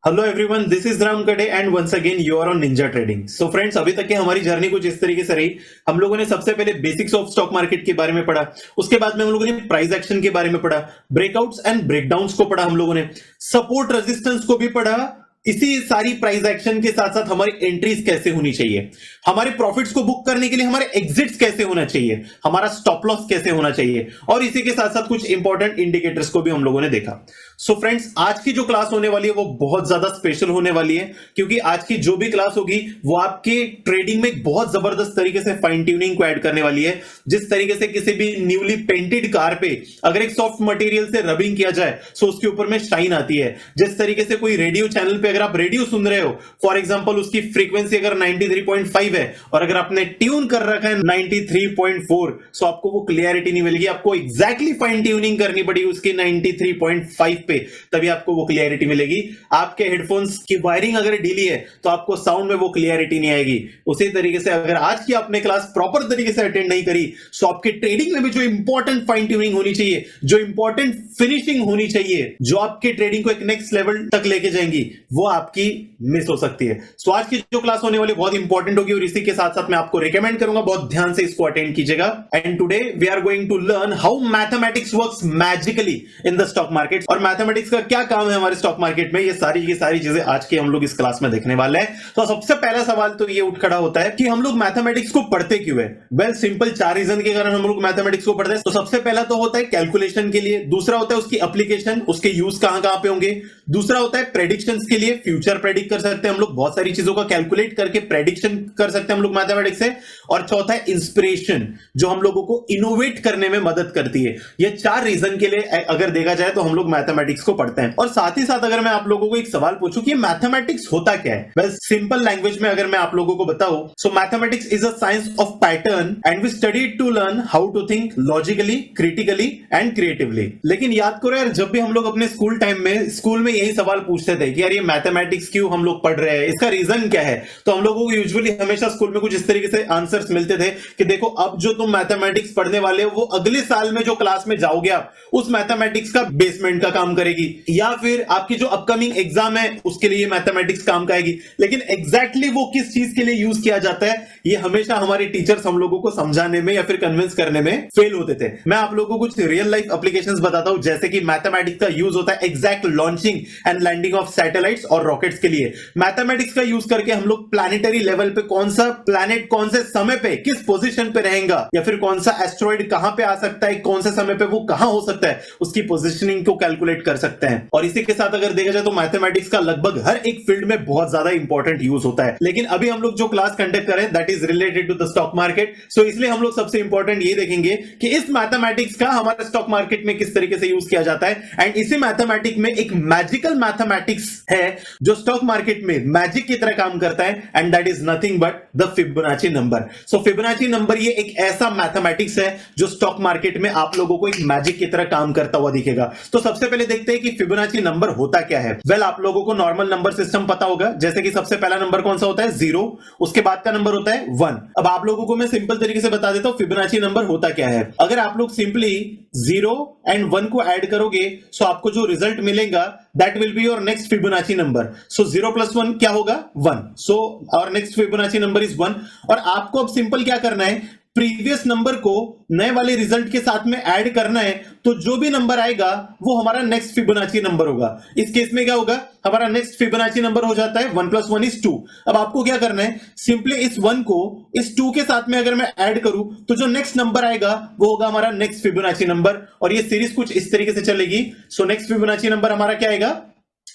Hello everyone, this is Ram Kade and once again you are on ninja trading. So friends, अभी तक की हमारी journey कुछ इस तरीके से रही। हम लोगों ने सबसे पहले बेसिक्स ऑफ स्टॉक मार्केट के बारे में पढ़ा, उसके बाद में हम लोगों ने प्राइस एक्शन के बारे में पढ़ा, ब्रेकआउट्स एंड ब्रेकडाउन्स को पढ़ा, हम लोगों ने सपोर्ट रेजिस्टेंस को भी पढ़ा। इसी सारी प्राइस एक्शन के साथ साथ हमारी एंट्रीज कैसे होनी चाहिए, हमारे प्रॉफिट्स को बुक करने के लिए हमारे एग्जिट्स कैसे होना चाहिए, हमारा स्टॉप लॉस कैसे होना चाहिए, और इसी के साथ साथ कुछ इंपॉर्टेंट इंडिकेटर्स को भी हम लोगों ने देखा। सो फ्रेंड्स, आज की जो क्लास होने वाली है वो बहुत ज्यादा स्पेशल होने वाली है, क्योंकि आज की जो भी क्लास होगी वो आपके ट्रेडिंग में एक बहुत जबरदस्त तरीके से फाइन ट्यूनिंग को ऐड करने वाली है। जिस तरीके से किसी भी न्यूली पेंटेड कार पे अगर एक सॉफ्ट मटेरियल से रबिंग किया जाए तो उसके ऊपर में शाइन आती है। जिस तरीके से कोई रेडियो चैनल पे अगर आप रेडियो सुन रहे हो, फॉर एग्जांपल उसकी फ्रीक्वेंसी अगर 93.5 है और अगर आपने ट्यून कर रखा है 93.4, सो आपको वो क्लियरिटी नहीं मिलेगी। आपको एग्जैक्टली फाइन ट्यूनिंग करनी पड़ेगी उसकी 93.5 पे, तभी आपको वो क्लियरिटी मिलेगी। आपके हेडफोन्स की वायरिंग अगर ढीली है तो आपको साउंड में वो क्लियरिटी नहीं आएगी। उसी तरीके से अगर आज की आपने क्लास प्रॉपर तरीके से अटेंड नहीं करी, सो आपके ट्रेडिंग में भी जो इंपॉर्टेंट फाइन ट्यूनिंग होनी चाहिए, जो इंपॉर्टेंट फिनिशिंग होनी चाहिए, जो आपके ट्रेडिंग को एक नेक्स्ट लेवल तक लेके जाएंगी, वो आपकी मिस हो सकती है। सो आज की जो क्लास होने वाली बहुत इंपॉर्टेंट होगी और इसी के साथ साथ मैं आपको रिकमेंड करूंगा बहुत ध्यान से इसको अटेंड कीजिएगा। And today we are going to learn how mathematics works magically in the stock market. और मैथमेटिक्स का क्या काम है हमारे स्टॉक मार्केट में, ये सारी चीजें आज की हम लोग इस क्लास में देखने वाले हैं। तो सबसे पहला सवाल तो ये उठ खड़ा होता है कि हम लोग मैथमेटिक्स को पढ़ते क्यों है। वेल सिंपल, चार रीजन के कारण हम लोग मैथमेटिक्स को पढ़ते हैं। तो सबसे पहला तो होता है कैलकुलेशन के लिए, दूसरा होता है उसकी एप्लीकेशन, उसके यूज कहां कहां पे होंगे, दूसरा होता है प्रेडिक्शंस के लिए, फ्यूचर प्रेडिक्ट कर सकते हैं हम लोग, बहुत सारी चीजों का कैलकुलेट करके प्रेडिक्शन कर सकते हैं हम लोग मैथमेटिक्स से, और चौथा है इंस्पिरेशन, जो हम लोगों को इनोवेट करने में मदद करती है। ये चार रीजन के लिए अगर देखा जाए तो हम लोग मैथमेटिक्स को पढ़ते हैं। और साथ ही साथ अगर मैं आप लोगों को एक सवाल पूछूं कि मैथमेटिक्स होता क्या है, वेल सिंपल लैंग्वेज में अगर मैं आप लोगों को बताऊं, so mathematics is a science of pattern and we study to learn how to think logically, critically and creatively. लेकिन याद करो यार, जब भी हम लोग अपने स्कूल टाइम में स्कूल में यही सवाल पूछते थे कि यार ये मैथमेटिक्स क्यों हम लोग पढ़ रहे हैं, इसका रीजन क्या है, तो हम लोगों को यूजुअली हमेशा स्कूल में कुछ इस तरीके से आंसर्स मिलते थे कि देखो अब जो तुम मैथमेटिक्स पढ़ने वाले हो वो अगले साल में जो क्लास में जाओगे आप, उस मैथमेटिक्स का बेसमेंट का काम करेगी, या फिर आपकी जो अपकमिंग एग्जाम है उसके लिए मैथमेटिक्स काम का आएगी। लेकिन एग्जैक्टली वो किस चीज के लिए यूज किया जाता है, ये हमेशा हमारे टीचर्स हम लोगों को समझाने में या फिर कन्विंस करने में फेल होते थे। मैं आप लोगों को कुछ रियल लाइफ एप्लीकेशंस बताता हूं, जैसे कि मैथमेटिक्स का यूज होता है exact launching and landing of satellites और रॉकेट्स के लिए। मैथमेटिक्स का यूज करके हम लोग प्लैनेटरी लेवल पे कौन सा प्लैनेट कौन से समय पे किस पोजीशन पे रहेगा, या फिर कौन सा एस्ट्रॉइड कहां पे आ सकता है, कौन से समय पे वो कहां हो सकता है, उसकी पोजीशनिंग को कैलकुलेट कर सकते हैं। और इसी के साथ अगर देखा जाए तो मैथमेटिक्स का लगभग हर एक फील्ड में बहुत ज्यादा इंपॉर्टेंट यूज होता है। लेकिन अभी हम लोग जो क्लास कंडक्ट कर रहे हैं that is related to the stock market, so इसलिए हम लोग सबसे इंपॉर्टेंट ये देखेंगे कि इस मैथमेटिक्स का हमारे स्टॉक मार्केट में किस तरीके से यूज किया जाता है। एंड इसी मैथमेटिक्स में एक मैजिकल मैथमेटिक्स है जो स्टॉक मार्केट में मैजिक की तरह काम करता है, and that is nothing but the Fibonacci number. So Fibonacci number ये एक ऐसा मैथमेटिक्स है जो स्टॉक मार्केट में आप लोगों को एक मैजिक की तरह काम करता हुआ दिखेगा। तो सबसे पहले देखते हैं कि फिबोनाची नंबर होता क्या है। वेल आप लोगों को नॉर्मल नंबर सिस्टम पता होगा, जैसे कि सबसे पहला नंबर कौन सा होता है, 0, उसके बाद का नंबर होता है 1। अब आप लोगों को मैं सिंपल तरीके से बता देता हूं फिबोनाची नंबर होता क्या है। अगर आप लोग सिंपली 0 एंड 1 को ऐड करोगे, सो आपको जो रिजल्ट मिलेगा that will be your next Fibonacci number. So 0 + 1 क्या होगा, 1। So our next Fibonacci number is 1। और आपको अब सिंपल क्या करना है, प्रीवियस नंबर को नए वाले रिजल्ट के साथ में ऐड करना है, तो जो भी नंबर आएगा वो हमारा नेक्स्ट फिबोनाची नंबर होगा। इस केस में क्या होगा, हमारा नेक्स्ट फिबोनाची नंबर हो जाता है 1 + 1 = 2। अब आपको क्या करना है, सिंपली इस 1 को इस 2 के साथ में अगर मैं ऐड करूं तो जो नेक्स्ट नंबर आएगा वो होगा हमारा नेक्स्ट फिबोनाची नंबर, और ये सीरीज कुछ इस तरीके से चलेगी। सो नेक्स्ट फिबोनाची नंबर हमारा क्या आएगा,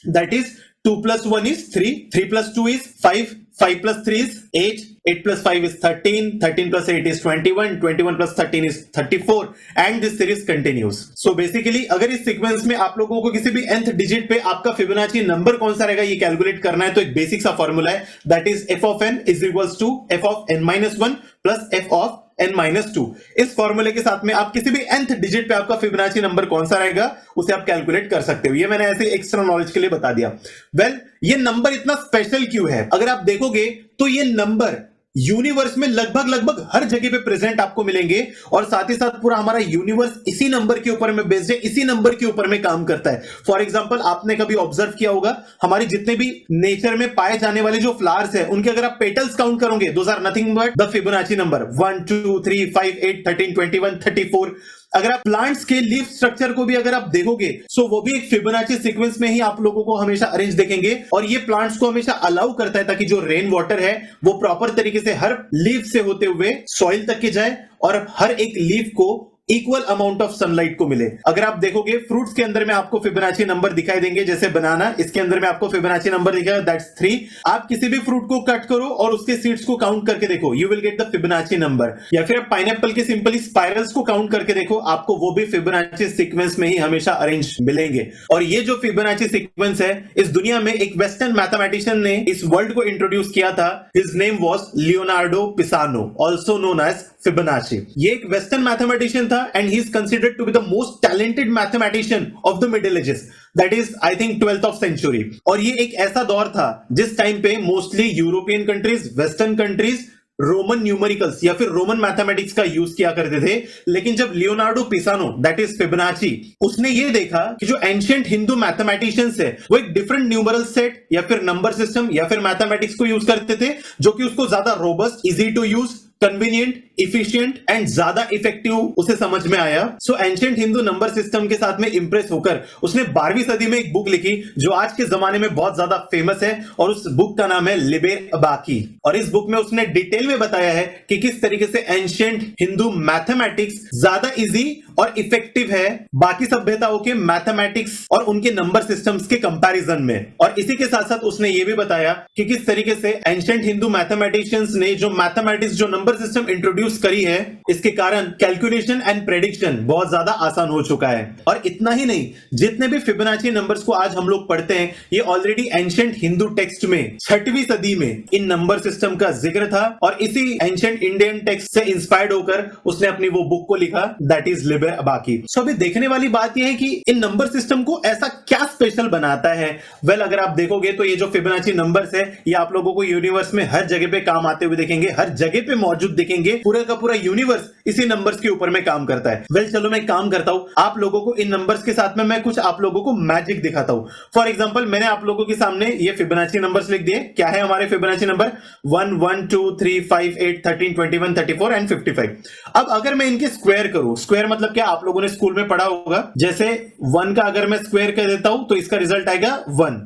that is 2 + 1 = 3, 3 + 2 = 5, 5 + 3 = 8, 8 + 5 = 13, 13 + 8 = 21, 21 + 13 = 34, and this series continues. So basically अगर इस सीक्वेंस में आप लोगों को किसी भी nth डिजिट पे आपका फिबोनाची नंबर कौन सा रहेगा ये कैलकुलेट करना है, तो एक बेसिक सा फॉर्मूला है, that is f of n is equals to f of n-1 plus f of n-2। इस फॉर्मूले के साथ में आप किसी भी nth डिजिट पे आपका फिबोनाची नंबर कौन सा रहेगा उसे आप कैलकुलेट कर सकते हो। ये मैंने ऐसे एक्स्ट्रा नॉलेज के लिए बता दिया। वेल ये नंबर इतना स्पेशल क्यों है, अगर आप देखोगे तो ये नंबर यूनिवर्स में लगभग लगभग हर जगह पे प्रेजेंट आपको मिलेंगे, और साथ ही साथ पूरा हमारा यूनिवर्स इसी नंबर के ऊपर में बेस्ड है, इसी नंबर के ऊपर में काम करता है। फॉर एग्जांपल, आपने कभी ऑब्जर्व किया होगा, हमारे जितने भी नेचर में पाए जाने वाले जो फ्लावर्स है, उनके अगर आप पेटल्स काउंट करोगे, those are nothing but the Fibonacci number 1 2 3 5 8 13 21 34। अगर आप प्लांट्स के लीफ स्ट्रक्चर को भी अगर आप देखोगे, सो वो भी एक फिबोनाची सीक्वेंस में ही आप लोगों को हमेशा अरेंज देखेंगे, और ये प्लांट्स को हमेशा अलाउ करता है ताकि जो रेन वाटर है वो प्रॉपर तरीके से हर लीफ से होते हुए सॉइल तक के जाए, और हर एक लीफ को इक्वल अमाउंट ऑफ सनलाइट को मिले। अगर आप देखोगे, फ्रूट्स के अंदर में आपको फिबोनाची नंबर दिखाई देंगे, जैसे बनाना, इसके अंदर में आपको फिबोनाची नंबर दिखेगा, दैट्स 3। आप किसी भी फ्रूट को कट करो और उसके सीड्स को काउंट करके देखो, you will get the Fibonacci number. या फिर आप पाइनएप्पल के सिंपली स्पाइरल्स को काउंट करके देखो, आपको वो भी फिबोनाची सीक्वेंस में ही हमेशा अरेंज मिलेंगे। और ये जो फिबोनाची सीक्वेंस है, इस दुनिया में एक वेस्टर्न मैथमेटिशियन ने इस वर्ल्ड को इंट्रोड्यूस किया था। His name was Leonardo Pisano, also known as Fibonacci. ये एक वेस्टर्न मैथमेटिशियन था, and he is considered to be the most talented mathematician of the middle ages, that is I think 12th of century. और ये एक ऐसा दौर था जिस टाइम पे mostly European countries, western countries Roman numericals या फिर रोमन मैथमेटिक्स का यूज किया करते थे। लेकिन जब Leonardo Pisano, that is Fibonacci, उसने ये देखा कि जो एंशिएंट हिंदू मैथमेटिशियंस है वो एक डिफरेंट न्यूमरल सेट या फिर नंबर सिस्टम या फिर मैथमेटिक्स को यूज करते थे, जो कि उसको ज्यादा robust, easy to use, convenient, efficient and ज्यादा इफेक्टिव उसे समझ में आया। So ancient Hindu number system के साथ में इंप्रेस होकर उसने 12वीं सदी में एक बुक लिखी जो आज के जमाने में बहुत ज्यादा फेमस है, और उस बुक का नाम है लिबर अबाकी। और इस बुक में उसने डिटेल में बताया है कि किस तरीके से एंशिएंट हिंदू मैथमेटिक्स ज्यादा इजी और इफेक्टिव है बाकी सभ्यताओं के मैथमेटिक्स और उनके नंबर सिस्टम्स के कंपैरिजन में। और इसी के साथ साथ उसने ये भी बताया कि किस तरीके से एंशिएंट हिंदू मैथमेटिशियंस ने जो मैथमेटिक्स, जो नंबर सिस्टम इंट्रोड्यूस करी है, इसके कारण कैलकुलेशन एंड प्रेडिक्शन बहुत ज्यादा आसान हो चुका है। और इतना ही नहीं, जितने भी फिबोनाची नंबर्स को आज हम लोग पढ़ते हैं, ये ऑलरेडी एंशिएंट हिंदू टेक्स्ट में 6वीं सदी में इन नंबर सिस्टम का जिक्र था, और इसी एंशिएंट इंडियन टेक्स्ट से इंस्पायर्ड होकर उसने अपनी वो बुक को लिखा, दैट इज लिबर अबाकी। सो अभी देखने वाली बात यह है कि इन नंबर सिस्टम को ऐसा क्या स्पेशल बनाता है। वेल, अगर आप देखोगे तो ये जो फिबोनाची नंबर्स है, ये आप लोगों को यूनिवर्स में हर जगह पे काम आते हुए देखेंगे, हर जगह पे मौजूद दिखेंगे। पूरा का पूरा यूनिवर्स इसी नंबर्स के ऊपर में काम करता है। वेल, चलो मैं काम करता हूं, आप लोगों को इन नंबर्स के साथ में मैं कुछ आप लोगों को मैजिक दिखाता हूं। फॉर एग्जांपल, मैंने आप लोगों के सामने ये फिबोनाची नंबर्स लिख दिए। क्या है हमारे फिबोनाची नंबर? 1 1 2 3 5 8 13 21 34 एंड 55। अब अगर मैं इनके स्क्वायर करूं, स्क्वायर मतलब क्या, आप लोगों ने स्कूल में पढ़ा होगा, जैसे 1 का अगर मैं स्क्वायर कर देता हूं तो इसका रिजल्ट आएगा 1,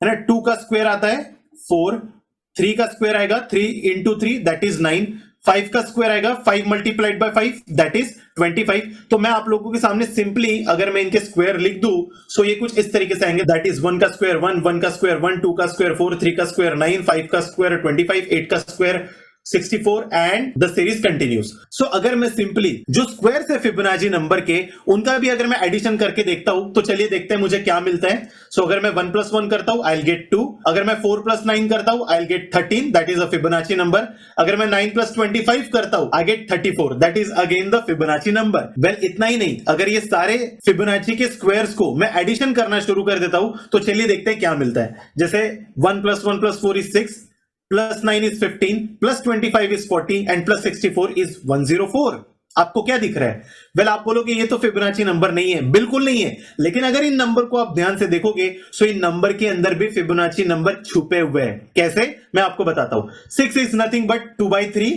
है ना। 2 का स्क्वायर आता है 4, 3 का स्क्वायर आएगा 3 इंटू 3 दैट इज 9, 5 का स्क्वायर आएगा 5 मल्टीप्लाइड बाय 5 दैट इज 25। तो मैं आप लोगों के सामने सिंपली अगर मैं इनके स्क्वायर लिख दूं, सो ये कुछ इस तरीके से आएंगे, दैट इज 1 का स्क्वायर 1, 1 का स्क्वायर 1, 2 का स्क्वायर 4, 3 का स्क्वायर 9, 5 का स्क्वायर 25, 8 का square 64 and the series continues. So अगर मैं सिंपली जो स्क्वायर्स है फिबोनाची नंबर के, उनका भी अगर मैं एडिशन करके देखता हूं, तो चलिए देखते हैं मुझे क्या मिलता है। सो अगर मैं 1 + 1 करता हूं, आई विल गेट 2। अगर मैं 4 + 9 करता हूं, I will get 13, that is a Fibonacci number. अगर मैं 9 + 25 करता हूं, I get 34, that is again the Fibonacci number. Well, इतना ही नहीं, अगर ये सारे फिबोनाची के स्क्वायर्स को मैं एडिशन करना शुरू कर देता हूं, तो चलिए देखते हैं क्या मिलता है। जैसे 1 + 1 + 4 is 6, +9 is 15, +25 is 40 and +64 is 104। आपको क्या दिख रहा है? वेल, आप बोलोगे ये तो फिबोनाची नंबर नहीं है। बिल्कुल नहीं है, लेकिन अगर इन नंबर को आप ध्यान से देखोगे, सो इन नंबर के अंदर भी फिबोनाची नंबर छुपे हुए हैं। कैसे? मैं आपको बताता हूं। 6 is nothing but 2/3,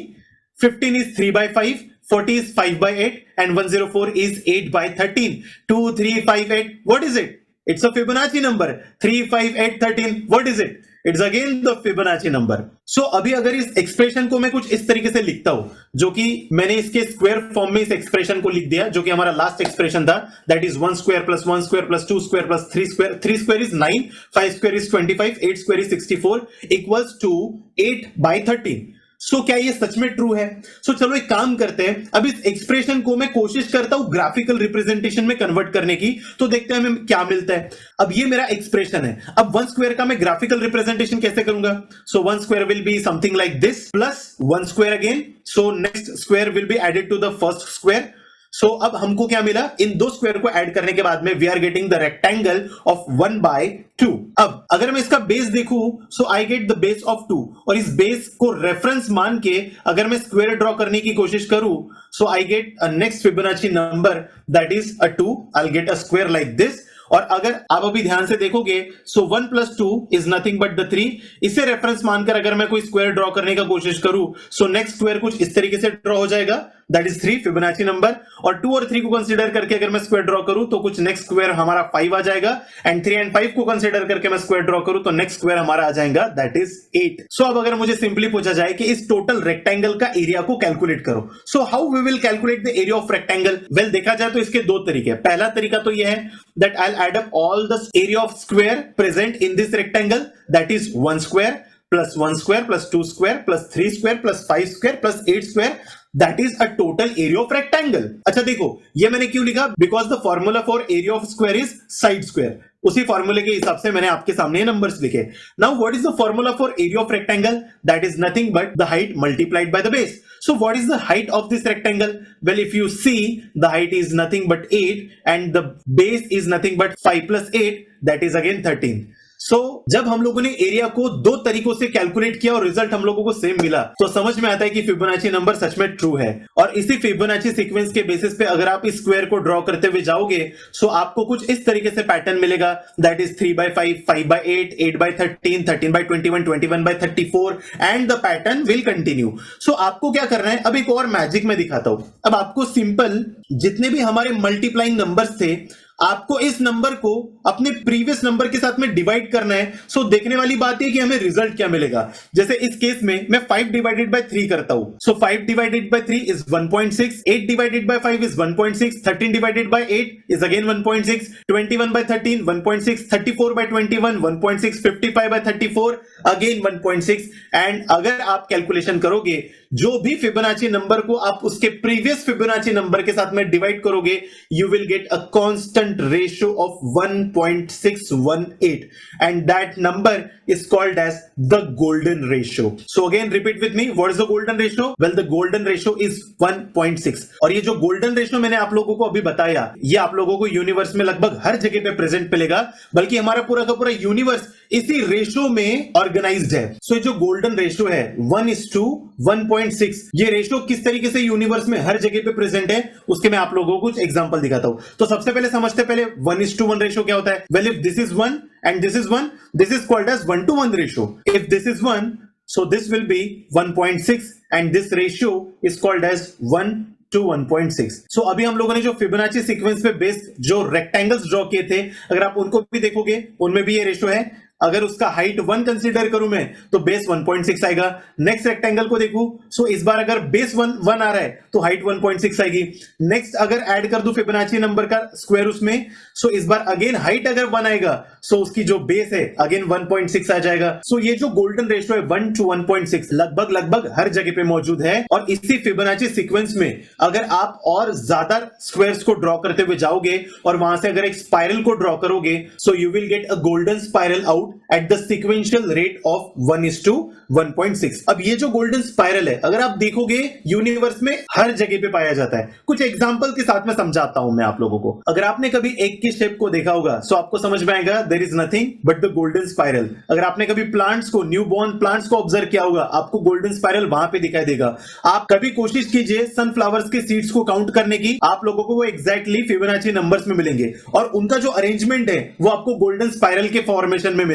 15 is 3/5, 40 is 5/8 and 104 is 8/13। 2 3 5 8, what is it? It's a Fibonacci number। 3 5 8 13, what is it? It's again the Fibonacci number. So अभी अगर इस एक्सप्रेशन को मैं कुछ इस तरीके से लिखता हूं, जो कि मैंने इसके स्क्वायर फॉर्म में इस एक्सप्रेशन को लिख दिया, जो कि हमारा लास्ट एक्सप्रेशन था, that is 1 square + 1 square + 2 square + 3 square. 3 square is 9, 5 square is 25, 8 square is 64 equals to 8/13। So क्या ये सच में ट्रू है? सो चलो एक काम करते हैं, अब इस एक्सप्रेशन को मैं कोशिश करता हूं ग्राफिकल रिप्रेजेंटेशन में कन्वर्ट करने की, तो देखते हैं हमें क्या मिलता है। अब ये मेरा एक्सप्रेशन है। अब 1 स्क्वायर का मैं ग्राफिकल रिप्रेजेंटेशन कैसे करूंगा? So 1 square will be something like this, plus 1 square again, so next square will be added to the first square. So अब हमको क्या मिला, इन दो स्क्वायर को ऐड करने के बाद में we are getting the rectangle of 1/2। अब अगर मैं इसका बेस देखूं, so I get the base of 2, और इस बेस को रेफरेंस मान के अगर मैं स्क्वायर ड्रॉ करने की कोशिश करूं, so I get a next Fibonacci number that is a 2। I get a square like this. और अगर आप अभी ध्यान से देखोगे, so 1 + 2 is nothing but the 3। इसे रेफरेंस मानकर अगर मैं कोई स्क्वायर ड्रॉ करने का कोशिश करूं, सो नेक्स्ट स्क्वायर कुछ इस तरीके से ड्रॉ हो जाएगा, दैट इज 3 फिबोनाची नंबर। और 2 और 3 को कंसीडर करके अगर मैं स्क्वायर ड्रॉ करूं तो कुछ नेक्स्ट स्क्वायर हमारा 5 आ जाएगा, एंड 3 एंड 5 को कंसीडर करके मैं स्क्वायर ड्रॉ करूं तो नेक्स्ट स्क्वायर हमारा आ जाएगा, दैट इज 8। सो अब अगर मुझे सिंपली पूछा जाए कि इस टोटल रेक्टेंगल का एरिया को कैलकुलेट करो, so how we will calculate the area of rectangle? Well, देखा जाए तो इसके दो तरीके हैं। पहला तरीका तो यह है that I will add up all the area of square present in this rectangle, that is 1 square plus 1 square plus 2 square plus 3 square plus 5 square plus 8 square, that is a total area of rectangle। अच्छा देखो, ये मैंने क्यों लिखा? Because the formula for area of square is side square। उसी फॉर्मूले के हिसाब से मैंने आपके सामने नंबर्स लिखे। Now what is the formula for area of rectangle? That is nothing but the height multiplied by the base। So what is the height of this rectangle? Well, if you see, the height is nothing but 8 and the base is nothing but 5 plus 8, that is again 13। सो जब हम लोगों ने area को दो तरीकों से calculate किया और रिजल्ट हम लोगों को सेम मिला, तो समझ में आता है कि फिबोनाची नंबर सच में ट्रू है। और इसी फिबोनाची सीक्वेंस के बेसिस पे अगर आप इस स्क्वायर को ड्रॉ करते हुए जाओगे, सो आपको कुछ इस तरीके से पैटर्न मिलेगा, that is 3/5, 5/8, 8/13, 13/21, 21/34, and the pattern will continue. So आपको क्या करना है, अब एक और मैजिक मैं दिखाता हूं। अब आपको सिंपल जितने भी हमारे मल्टीप्लाइंग नंबर्स थे, आपको इस नंबर को अपने प्रीवियस नंबर के साथ में डिवाइड करना है। सो देखने वाली बात है कि हमें रिजल्ट क्या मिलेगा। जैसे इस केस में मैं 5 डिवाइडेड बाय 3 करता हूं, so 5 divided by 3 is 1.6, 8 divided by 5 is 1.6, 13 divided by 8 is again 1.6, 21 by 13 1.6, 34 by 21 1.6, 55 by 34 again 1.6। And अगर आप कैलकुलेशन करोगे, जो भी फिबोनाची नंबर को आप उसके प्रीवियस फिबोनाची नंबर के साथ में डिवाइड करोगे, you will get a constant ratio of 1.618, and that number is called as the golden ratio. So again repeat with me, what is the golden ratio? Well, the golden ratio is 1.6। और ये जो golden ratio मैंने आप लोगों को अभी बताया, ये आप लोगों को यूनिवर्स में लगभग हर जगह पे प्रेजेंट मिलेगा, बल्कि हमारा पूरा का पूरा यूनिवर्स इसी रेशियो में ऑर्गेनाइज्ड है। सो जो गोल्डन रेशियो है 1:1.6, ये रेशियो किस तरीके से यूनिवर्स में हर जगह पे प्रेजेंट है, उसके मैं आप लोगों को कुछ एग्जांपल दिखाता हूं। तो सबसे पहले समझते पहले 1:1 रेशियो क्या होता है। Well, if this is 1 and this is 1, this is called as 1:1 ratio। if this is 1, so this will be 1.6 and this ratio is called as 1:1.6। सो अभी हम लोगों ने जो फिबोनाची सीक्वेंस पे बेस्ड जो रेक्टेंगल्स ड्रॉ किए थे, अगर आप उनको भी देखोगे, उनमें भी ये रेशियो है। अगर उसका हाइट 1 कंसीडर करूं मैं, तो बेस 1.6 आएगा। नेक्स्ट रेक्टेंगल को देखूं, सो इस बार अगर बेस 1 आ रहा है तो हाइट 1.6 आएगी। नेक्स्ट अगर ऐड कर दूं फिबोनाची नंबर का स्क्वायर उसमें, सो इस बार अगेन हाइट अगर 1 आएगा, सो उसकी जो बेस है अगेन 1.6 आ जाएगा। सो ये जो गोल्डन रेशियो है 1:1.6 लगभग हर जगह पे मौजूद है। और इसी फिबोनाची सीक्वेंस में अगर आप और ज्यादा स्क्वायर्स को ड्रॉ करते हुए जाओगे और वहां से अगर एक स्पाइरल को ड्रॉ करोगे, so you will get a golden spiral out at the sequential rate of 1:1.6। अब ये जो गोल्डन स्पाइरल है, अगर आप देखोगे यूनिवर्स में हर जगह पे पाया जाता है। कुछ एग्जांपल के साथ में समझाता हूं मैं आप लोगों को। अगर आपने कभी एग की शेप को देखा होगा, सो आपको समझ में आएगा there is nothing but the golden spiral. अगर आपने कभी प्लांट्स को, न्यू बॉर्न प्लांट्स को ऑब्जर्व किया होगा, आपको गोल्डन स्पाइरल वहां पे दिखाई देगा। आप कभी कोशिश कीजिए सनफ्लावर्स के सीड्स को काउंट करने की, आप लोगों को वो एग्जैक्टली फिबोनाची नंबर्स में मिलेंगे, और उनका जो अरेंजमेंट है वो आपको गोल्डन स्पाइरल के फॉर्मेशन में मिलेगा।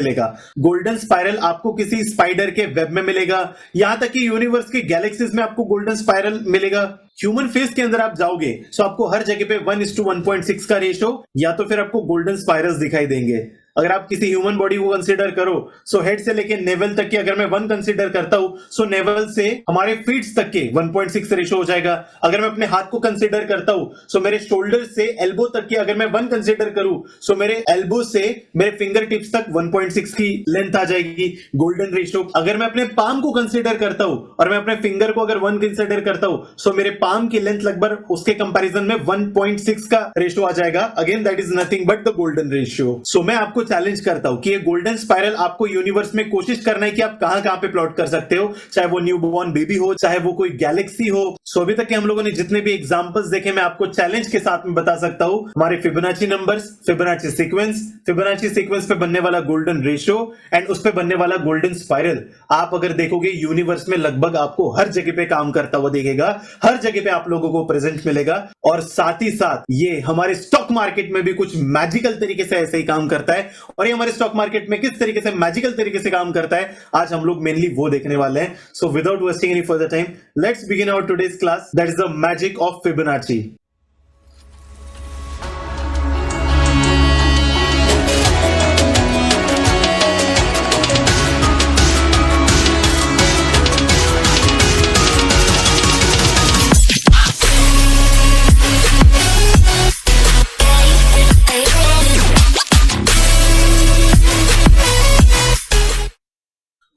गोल्डन स्पाइरल आपको किसी स्पाइडर के वेब में मिलेगा, यहां तक कि यूनिवर्स के गैलेक्सीज में आपको गोल्डन स्पाइरल मिलेगा। ह्यूमन फेस के अंदर आप जाओगे, सो आपको हर जगह पे 1:1.6 का रेशियो या तो फिर आपको गोल्डन स्पाइरल्स दिखाई देंगे। अगर आप किसी ह्यूमन बॉडी को कंसीडर करो, सो हेड से लेके नेवल तक की अगर मैं 1 कंसीडर करता हूं, सो नेवल से हमारे फीट्स तक के 1.6 रेशियो हो जाएगा। अगर मैं अपने हाथ को कंसीडर करता हूं, सो मेरे शोल्डर से एल्बो तक की अगर मैं 1 कंसीडर करूं, सो मेरे एल्बो से मेरे फिंगर टिप्स तक 1.6 की लेंथ आ जाएगी, गोल्डन रेशियो। अगर मैं अपने पाम को कंसीडर करता हूं और मैं अपने फिंगर को अगर 1 कंसीडर करता हूं, सो मेरे पाम की लेंथ लगभग उसके कंपैरिजन में 1.6 का रेशियो आ जाएगा। Again that is nothing but the golden ratio. So मैं आपको चैलेंज करता हूं कि ये गोल्डन स्पाइरल आपको यूनिवर्स में कोशिश करना है कि आप कहां पे प्लॉट कर सकते हो, चाहे वो न्यू बॉर्न बेबी हो, चाहे वो कोई गैलेक्सी हो। सो अभी तक के हम लोगों ने जितने भी एग्जांपल्स देखे मैं आपको चैलेंज के साथ में बता सकता हूं हमारे फिबोनाची नंबर्स, फिबोनाची सीक्वेंस पे बनने वाला गोल्डन रेशियो एंड उस पे बनने वाला गोल्डन स्पाइरल आप अगर देखोगे यूनिवर्स में लगभग आपको हर जगह पे काम करता हुआ दिखेगा, हर जगह पे आप लोगों को प्रेजेंट मिलेगा। और साथ ही साथ ये हमारे स्टॉक मार्केट में भी कुछ मैजिकल तरीके से ऐसे ही काम करता है। और ये हमारे स्टॉक मार्केट में किस तरीके से मैजिकल तरीके से काम करता है आज हम लोग मेनली वो देखने वाले हैं। So without wasting any further time let's begin our today's class, that is the magic of Fibonacci.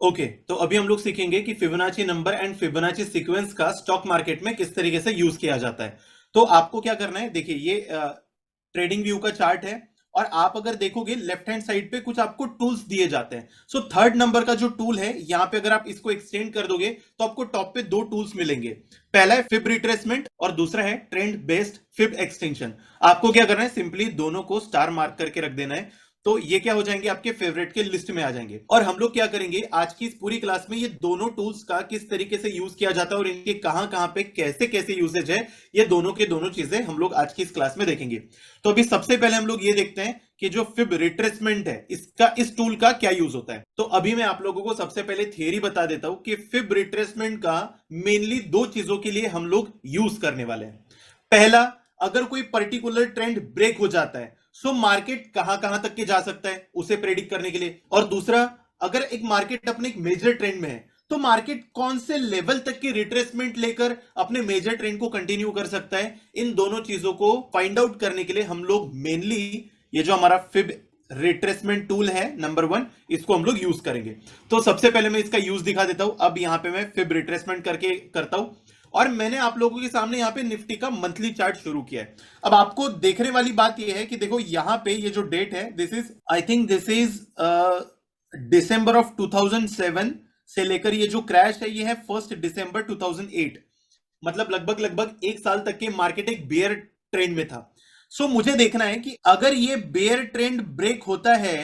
Okay तो अभी हम लोग सीखेंगे कि Fibonacci number and Fibonacci sequence का स्टॉक मार्केट में किस तरीके से यूज किया जाता है। तो आपको क्या करना है, देखिए ये ट्रेडिंग व्यू का चार्ट है और आप अगर देखोगे लेफ्ट हैंड साइड पे कुछ आपको टूल्स दिए जाते हैं। सो थर्ड नंबर का जो टूल है यहां पे अगर आप इसको एक्सटेंड कर दोगे तो आपको टॉप पे दो टूल्स मिलेंगे। पहला है फिब रिट्रेसमेंट और दूसरा है ट्रेंड बेस्ड फिब एक्सटेंशन। आपको क्या करना है, सिंपली दोनों को स्टार मार्क करके रख देना है, तो ये क्या हो जाएंगे आपके फेवरेट के लिस्ट में आ जाएंगे। और हम लोग क्या करेंगे आज की इस पूरी क्लास में ये दोनों टूल्स का किस तरीके से यूज किया जाता है और इनके कहां पे कैसे कैसे यूसेज है, ये दोनों के दोनों चीजें हम लोग आज की इस क्लास में देखेंगे। तो अभी सबसे पहले हम लोग ये देखते हैं कि जो फिब रिट्रेसमेंट है इसका, इस टूल का क्या यूज होता है। तो अभी मैं आप लोगों को सबसे पहले थियरी बता देता हूं कि फिब रिट्रेसमेंट का मेनली दो चीजों के लिए हम लोग यूज करने वाले हैं। पहला, अगर कोई पर्टिकुलर ट्रेंड ब्रेक हो जाता है सो मार्केट कहां तक के जा सकता है उसे प्रेडिक्ट करने के लिए। और दूसरा, अगर एक मार्केट अपने एक मेजर ट्रेंड में है तो मार्केट कौन से लेवल तक की रिट्रेसमेंट लेकर अपने मेजर ट्रेंड को कंटिन्यू कर सकता है। इन दोनों चीजों को फाइंड आउट करने के लिए हम लोग मेनली ये जो हमारा फिब रिट्रेसमेंट टूल है नंबर 1, इसको हम लोग यूज करेंगे। तो सबसे पहले मैं इसका यूज दिखा देता हूं। अब यहां पे मैं फिब रिट्रेसमेंट करके करता हूं और मैंने आप लोगों के सामने यहां पे निफ्टी का मंथली चार्ट शुरू किया है। अब आपको देखने वाली बात यह है कि देखो यहां पे ये जो डेट है this is, I think this is December of 2007 से लेकर ये जो क्रैश है ये है 1 दिसंबर 2008। मतलब लगभग एक साल तक के मार्केट एक बेयर ट्रेंड में था। सो मुझे देखना है कि अगर ये बेयर ट्रेंड ब्रेक होता है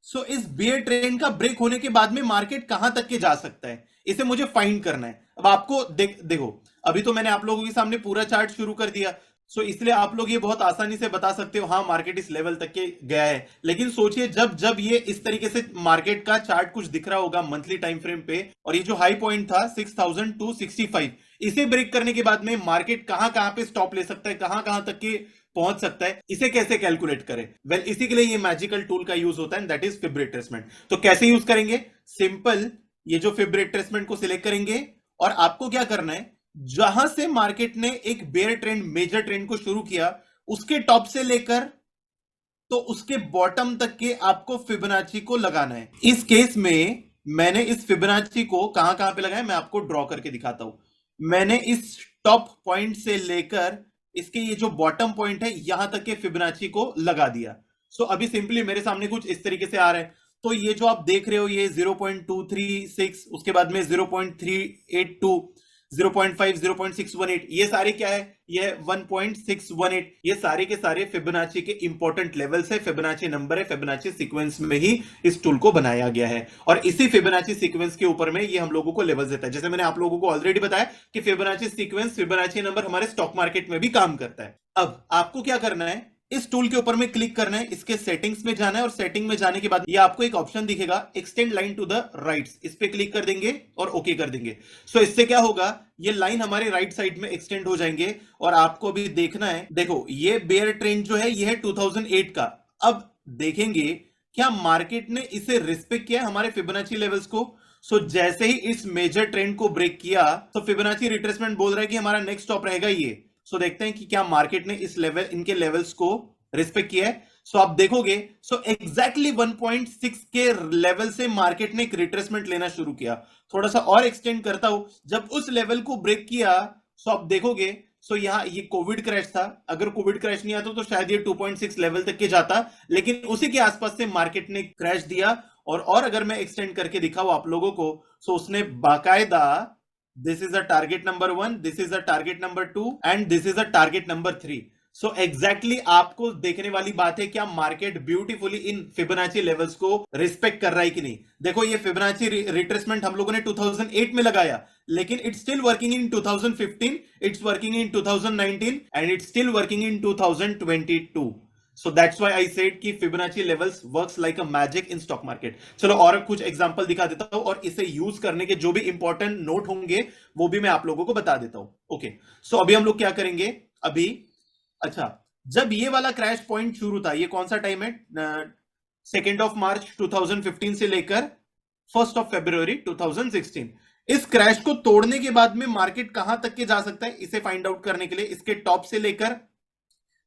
सो इस बेयर ट्रेंड का ब्रेक होने के बाद में मार्केट कहां तक के जा सकता है, इसे मुझे फाइंड करना है। अब आपको देखो अभी तो मैंने आप लोगों के सामने पूरा चार्ट शुरू कर दिया, सो इसलिए आप लोग ये बहुत आसानी से बता सकते हो हाँ मार्केट इस लेवल तक के गया है। लेकिन सोचिए जब ये इस तरीके से मार्केट का चार्ट कुछ दिख रहा होगा मंथली टाइम फ्रेम पे और ये जो हाई पॉइंट था 6265, इसे ब्रेक करने के बाद में मार्केट कहां पे स्टॉप ले सकता है, कहां तक के पहुंच सकता है, इसे कैसे कैलकुलेट करें। वेल इसी के लिए ये मैजिकल टूल का यूज होता है दैट इज फिब रिट्रेसमेंट। तो कैसे यूज करेंगे, सिंपल ये जो फिब रिट्रेसमेंट को सिलेक्ट करेंगे और आपको क्या करना है, जहां से मार्केट ने एक बेयर ट्रेंड मेजर ट्रेंड को शुरू किया उसके टॉप से लेकर तो उसके बॉटम तक के आपको फिबोनाची को लगाना है। इस केस में मैंने इस फिबोनाची को कहां पे लगाया मैं आपको ड्रॉ करके दिखाता हूं। मैंने इस टॉप पॉइंट से लेकर इसके ये जो बॉटम पॉइंट है यहां तक के फिबोनाची को लगा दिया। सो अभी सिंपली मेरे सामने कुछ इस तरीके से आ रहा है। तो ये जो आप देख रहे हो ये 0.236, उसके बाद में 0.382, 0.5, 0.618, ये सारे क्या है, ये 1.618, ये सारे के सारे फिबोनाची के इंपॉर्टेंट लेवल्स है, फिबोनाची नंबर है, फिबोनाची सीक्वेंस में ही इस टूल को बनाया गया है। और इसी फिबोनाची सीक्वेंस के ऊपर में ये हम लोगों को लेवल्स देता है। जैसे मैंने आप लोगों को ऑलरेडी बताया कि फिबोनाची सीक्वेंस, फिबोनाची नंबर हमारे स्टॉक मार्केट में भी काम करता है। अब आपको क्या करना है, इस टूल के ऊपर में क्लिक करना है, इसके सेटिंग्स में जाना है और सेटिंग में जाने के बाद ये आपको एक ऑप्शन दिखेगा extend line to the rights, इस पे क्लिक कर देंगे और ओके कर देंगे। सो इससे क्या होगा, ये लाइन हमारे राइट साइड में एक्सटेंड हो जाएंगे और आपको भी देखना है, देखो ये बेयर ट्रेंड जो है ये है 2008 का। अब देखेंगे क्या मार्केट ने इसे रिस्पेक्ट किया हमारे फिबोनाची लेवल्स को। सो जैसे ही इस मेजर ट्रेंड को ब्रेक किया तो फिबोनाची रिट्रेसमेंट बोल रहा है कि हमारा नेक्स्ट स्टॉप रहेगा ये। सो देखते हैं कि क्या मार्केट ने इस लेवल, इनके लेवल्स को रिस्पेक्ट किया है। सो आप देखोगे सो एग्जैक्टली 1.6 के लेवल से मार्केट ने एक रिट्रेसमेंट लेना शुरू किया। थोड़ा सा और एक्सटेंड करता हूं, जब उस लेवल को ब्रेक किया सो आप देखोगे सो यहाँ ये कोविड क्रैश था, अगर कोविड क्रैश नहीं आता तो शायद ये 2.6 लेवल तक के जाता, लेकिन उसी के आसपास से मार्केट ने क्रैश दिया। और अगर मैं एक्सटेंड करके दिखाऊं आप लोगों को, सो उसने बाकायदा this is a target number 1, this is a target number 2 and this is a target number 3। So exactly आपको देखने वाली बात है क्या मार्केट ब्यूटीफुली इन फिबोनाची लेवल्स को रिस्पेक्ट कर रहा है कि नहीं। देखो ये फिबोनाची रिट्रेसमेंट हम लोगों ने 2008 में लगाया, लेकिन it's still working in 2015, it's working in 2019 and it's still working in 2022। So that's why I said कि Fibonacci levels works like a magic in stock market। चलो और कुछ एग्जांपल दिखा देता हूं और इसे यूज करने के जो भी इंपॉर्टेंट नोट होंगे वो भी मैं आप लोगों को बता देता हूं। ओके, सो अभी हम लोग क्या करेंगे अभी। अच्छा, जब ये वाला क्रैश पॉइंट शुरू था, ये कौन सा टाइम है, 2 मार्च 2015 से लेकर 1 फरवरी 2016। इस क्रैश को तोड़ने के बाद में मार्केट कहां तक के जा सकता है, इसे फाइंड आउट करने के लिए इसके टॉप से लेकर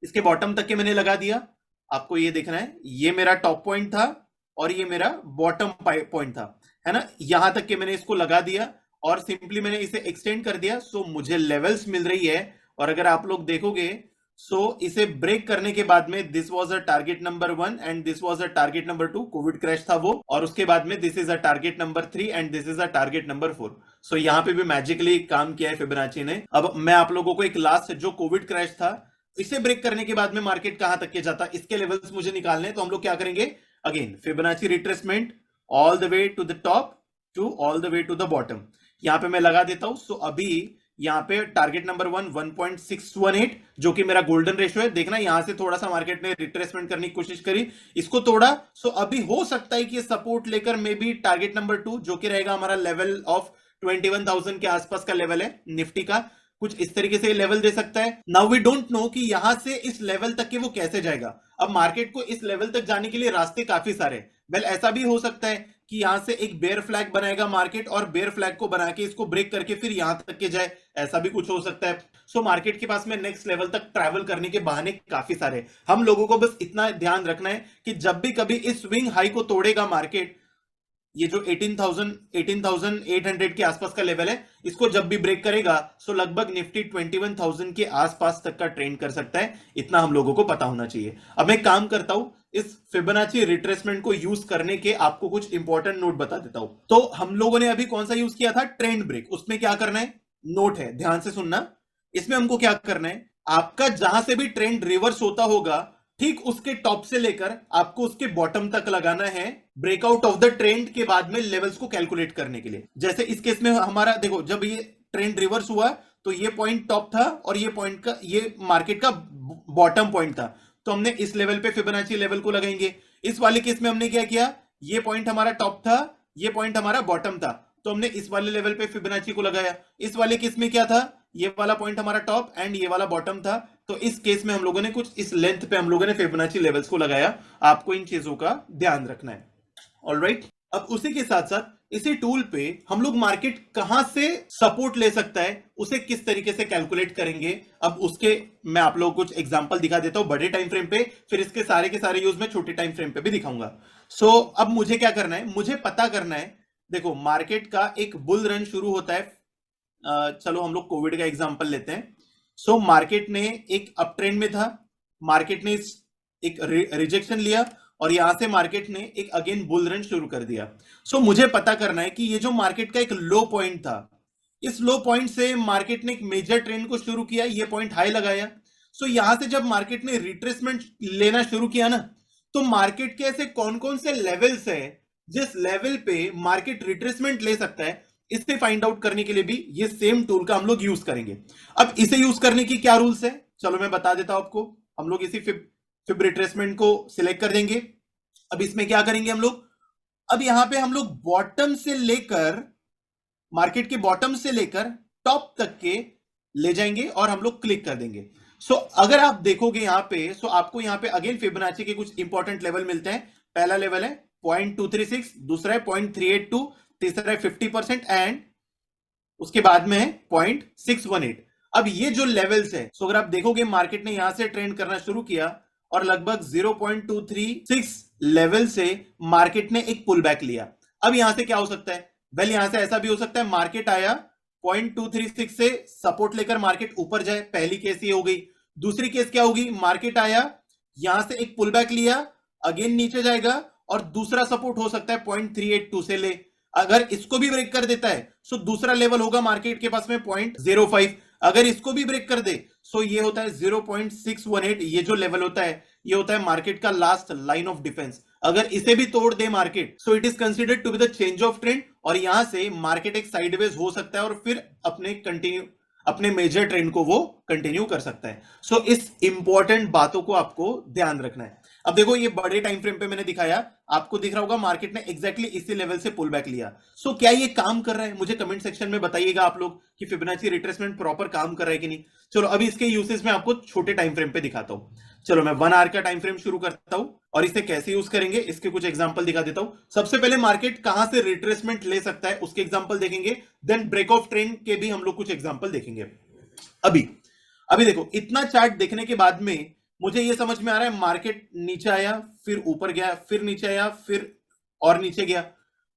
इसके बॉटम तक के मैंने लगा दिया। आपको ये देखना है, ये मेरा टॉप पॉइंट था और ये मेरा बॉटम पॉइंट था, है ना। यहां तक के मैंने इसको लगा दिया और सिंपली मैंने इसे एक्सटेंड कर दिया। सो मुझे लेवल्स मिल रही है, और अगर आप लोग देखोगे सो इसे ब्रेक करने के बाद में this was a target number 1 and this was a target number 2, Covid crash था वो, और उसके बाद में this is a target number 3 and this is a target number 4। सो यहां पे भी मैजिकली काम किया है फिबोनाची ने। अब मैं आप लोगों को एक लास्ट जो कोविड क्रैश था, इसे ब्रेक करने के बाद में मार्केट कहां तक के जाता, इसके लेवल्स मुझे निकालने हैं। तो हम लोग क्या करेंगे, again Fibonacci retracement all the way to the top to all the way to the bottom, यहां पे मैं लगा देता हूं। सो अभी यहां पे टारगेट नंबर 1 1.618 जो कि मेरा गोल्डन रेशियो है। देखना यहां से थोड़ा सा मार्केट ने रिट्रेसमेंट करने की कोशिश करी, इसको तोड़ा। सो अभी हो सकता है कि ये सपोर्ट लेकर मे बी टारगेट नंबर 2 जो कि रहेगा हमारा लेवल ऑफ 21,000 के आसपास का लेवल है निफ्टी का, कुछ इस तरीके से लेवल दे सकता है। नाउ वी डोंट नो कि यहां से इस लेवल तक के वो कैसे जाएगा। अब मार्केट को इस लेवल तक जाने के लिए रास्ते काफी सारे, वेल ऐसा भी हो सकता है कि यहां से एक बेयर फ्लैग बनाएगा मार्केट और बेयर फ्लैग को बना के इसको ब्रेक करके फिर यहां तक के जाए, ऐसा भी कुछ हो सकता है। सो मार्केट के पास में नेक्स्ट लेवल तक ट्रैवल करने के बहाने काफी सारे। हम लोगों को बस इतना ध्यान रखना है कि जब भी कभी इस स्विंग हाई को तोड़ेगा मार्केट, ये जो 18,800 के आसपास का लेवल है, इसको जब भी ब्रेक करेगा सो लगभग निफ्टी 21,000 के आसपास तक का ट्रेंड कर सकता है। इतना हम लोगों को पता होना चाहिए। अब मैं काम करता हूं, इस फिबोनाची रिट्रेसमेंट को यूज करने के आपको कुछ इंपॉर्टेंट नोट बता देता हूं। तो हम लोगों ने अभी कौन सा यूज किया था, ट्रेंड ब्रेक। उसमें क्या करना है, नोट है, ध्यान से सुनना। इसमें हमको क्या करना है, आपका जहां से भी ट्रेंड रिवर्स होता होगा ठीक उसके टॉप से लेकर आपको उसके बॉटम तक लगाना है, ब्रेकआउट ऑफ द ट्रेंड के बाद में लेवल्स को कैलकुलेट करने के लिए। जैसे इस केस में हमारा देखो, जब ये ट्रेंड रिवर्स हुआ तो ये पॉइंट टॉप था और ये पॉइंट का, ये मार्केट का बॉटम पॉइंट था, तो हमने इस लेवल पे फिबोनाची लेवल को लगाएंगे। इस वाले केस में हमने क्या किया, ये पॉइंट हमारा टॉप था, ये पॉइंट हमारा बॉटम था, तो हमने इस वाले लेवल पे फिबोनाची को लगाया। इस वाले केस में क्या था, ये वाला पॉइंट हमारा टॉप एंड ये वाला बॉटम था, तो इस केस में हम लोगों ने कुछ इस लेंथ पे हम लोगों ने फिबोनाची लेवल्स को लगाया। आपको इन चीजों का ध्यान रखना है। ऑलराइट, अब उसी के साथ साथ इसी टूल पे हम लोग मार्केट कहां से सपोर्ट ले सकता है उसे किस तरीके से कैलकुलेट करेंगे, अब उसके मैं आप लोगों को कुछ एग्जांपल दिखा देता हूं बड़े टाइम फ्रेम पे, फिर इसके सारे के सारे यूज में छोटे टाइम फ्रेम पे भी दिखाऊंगा। सो अब मुझे क्या करना है, मुझे पता करना है, देखो मार्केट का एक बुल रन शुरू होता है। चलो हम लोग कोविड का एग्जांपल लेते हैं। सो मार्केट ने एक अप ट्रेंड में था, मार्केट ने एक रिजेक्शन लिया और यहां से मार्केट ने एक अगेन बुल रन शुरू कर दिया। सो मुझे पता करना है कि ये जो मार्केट का एक लो पॉइंट था, इस लो पॉइंट से मार्केट ने एक मेजर ट्रेंड को शुरू किया, ये पॉइंट हाई लगाया। सो यहां से जब मार्केट ने रिट्रेसमेंट लेना शुरू किया ना, तो मार्केट के ऐसे कौन कौन से लेवल्स है जिस लेवल पे मार्केट रिट्रेसमेंट ले सकता है, इससे फाइंड आउट करने के लिए भी ये सेम टूल का हम लोग यूज करेंगे। अब इसे यूज करने की क्या रूल्स है, चलो मैं बता देता हूं आपको। हम लोग इसी फिब रिट्रेसमेंट को सिलेक्ट कर देंगे। अब इसमें क्या करेंगे हम लोग, अब यहां पे हम लोग बॉटम से लेकर, मार्केट के बॉटम से लेकर टॉप तक के ले जाएंगे और हम लोग क्लिक कर देंगे। सो अगर आप देखोगे यहां पे, सो आपको यहां पे अगेन फिबोनाची के कुछ इंपॉर्टेंट लेवल मिलते हैं। पहला लेवल है 0.236, दूसरा है 0.382, तीसरा है 50% एंड उसके बाद में है 0.618। अब ये जो लेवल्स है, सो अगर आप देखोगे मार्केट ने यहां से ट्रेंड करना शुरू किया और लगभग 0.236 लेवल से मार्केट ने एक पुल बैक लिया। अब यहां से क्या हो सकता है, वेल यहां से ऐसा भी हो सकता है मार्केट आया 0.236 से सपोर्ट लेकर मार्केट ऊपर जाए, पहली केस ये हो गई। दूसरी केस क्या होगी, मार्केट आया, यहां से एक पुल बैक लिया, अगेन नीचे जाएगा, और दूसरा सपोर्ट हो सकता है 0.382 से ले, अगर इसको भी ब्रेक कर देता है सो दूसरा लेवल होगा मार्केट के पास में 0.05, अगर इसको भी ब्रेक कर दे सो ये होता है 0.618, ये जो लेवल होता है ये होता है मार्केट का लास्ट लाइन ऑफ डिफेंस। अगर इसे भी तोड़ दे market so it is considered to be the change of trend, और यहां से मार्केट एक साइडवेज हो सकता है और फिर अपने मेजर ट्रेंड को वो कंटिन्यू कर सकता है। सो इस इंपॉर्टेंट बातों को आपको ध्यान रखना है। अब देखो ये बड़े टाइम फ्रेम पे मैंने दिखाया, आपको दिख रहा होगा मार्केट ने एग्जैक्टली इसी लेवल से पुल बैक लिया। सो क्या ये काम कर रहा है, मुझे कमेंट सेक्शन में बताइएगा आप लोग कि फिबोनाची रिट्रेसमेंट प्रॉपर काम कर रहा है कि नहीं। चलो अभी इसके यूसेज में आपको छोटे टाइम फ्रेम पे दिखाता हूं। चलो मैं 1 आवर का टाइम फ्रेम शुरू करता हूं और इसे कैसे यूज करेंगे इसके कुछ एग्जांपल दिखा देता हूं। सबसे पहले मार्केट कहां से रिट्रेसमेंट ले सकता है उसके एग्जांपल देखेंगे, देन ब्रेक ऑफ ट्रेंड के भी हम लोग कुछ एग्जांपल देखेंगे। अभी अभी देखो इतना चार्ट देखने के बाद में मुझे ये समझ में आ रहा है मार्केट नीचे आया, फिर ऊपर गया, फिर नीचे आया, फिर और नीचे गया,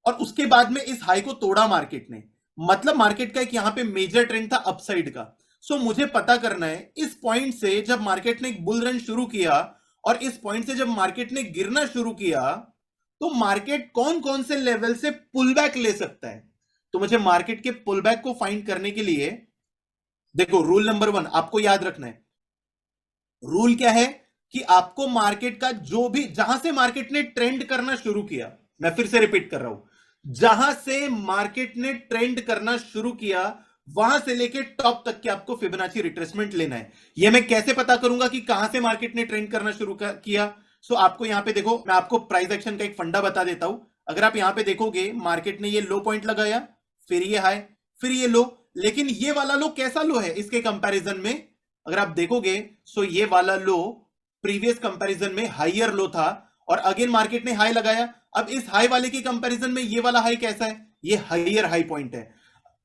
और उसके बाद में इस हाई को तोड़ा मार्केट ने, मतलब मार्केट का एक यहां पे मेजर ट्रेंड था अपसाइड का। सो मुझे पता करना है इस पॉइंट से जब मार्केट ने एक बुल रन शुरू किया और इस पॉइंट से जब मार्केट ने गिरना शुरू किया तो मार्केट कौन कौन से लेवल से पुल बैक ले सकता है। तो मुझे मार्केट के पुल बैक को फाइंड करने के लिए देखो रूल नंबर 1 आपको याद रखना है। रूल क्या है कि आपको मार्केट का जो भी, जहां से मार्केट ने ट्रेंड करना शुरू किया, मैं फिर से रिपीट कर रहा हूं, जहां से मार्केट ने ट्रेंड करना शुरू किया वहां से लेके टॉप तक के आपको फिबोनाची रिट्रेसमेंट लेना है। यह मैं कैसे पता करूंगा कि कहां से मार्केट ने ट्रेंड करना शुरू किया। सो आपको यहां पे देखो, मैं आपको प्राइस एक्शन का एक फंडा बता देता हूं। अगर आप यहां पे देखोगे मार्केट ने ये लो पॉइंट लगाया, फिर ये हाई, फिर ये लो, लेकिन ये वाला लो कैसा लो है इसके कंपैरिजन में, अगर आप देखोगे सो ये वाला लो प्रीवियस कंपैरिजन में हाइयर लो था, और अगेन मार्केट ने हाई लगाया। अब इस हाई वाले के कंपैरिजन में ये वाला हाई कैसा है, ये हाइयर हाई पॉइंट है।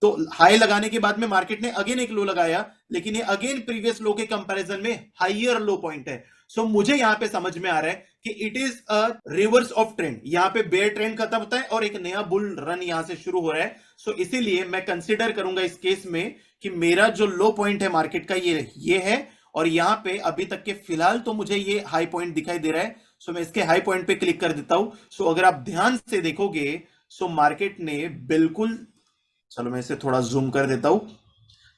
तो हाई लगाने के बाद में मार्केट ने अगेन एक लो लगाया, लेकिन ये अगेन प्रीवियस लो के कंपैरिजन में हाइयर लो पॉइंट है। सो मुझे यहां पे समझ में आ रहा है कि it is a reverse of trend, यहां पे बेयर ट्रेंड खत्म होता है और एक नया बुल रन यहां से शुरू हो रहा है। सो इसीलिए मैं कंसीडर करूंगा इस केस में कि मेरा जो लो पॉइंट है मार्केट का ये है, और यहां पे अभी तक के फिलहाल तो मुझे ये हाई पॉइंट दिखाई दे रहा है। सो मैं इसके हाई पॉइंट पे क्लिक कर देता हूं। सो अगर आप ध्यान से देखोगे सो मार्केट ने बिल्कुल, चलो मैं इसे थोड़ा जूम कर देता हूं।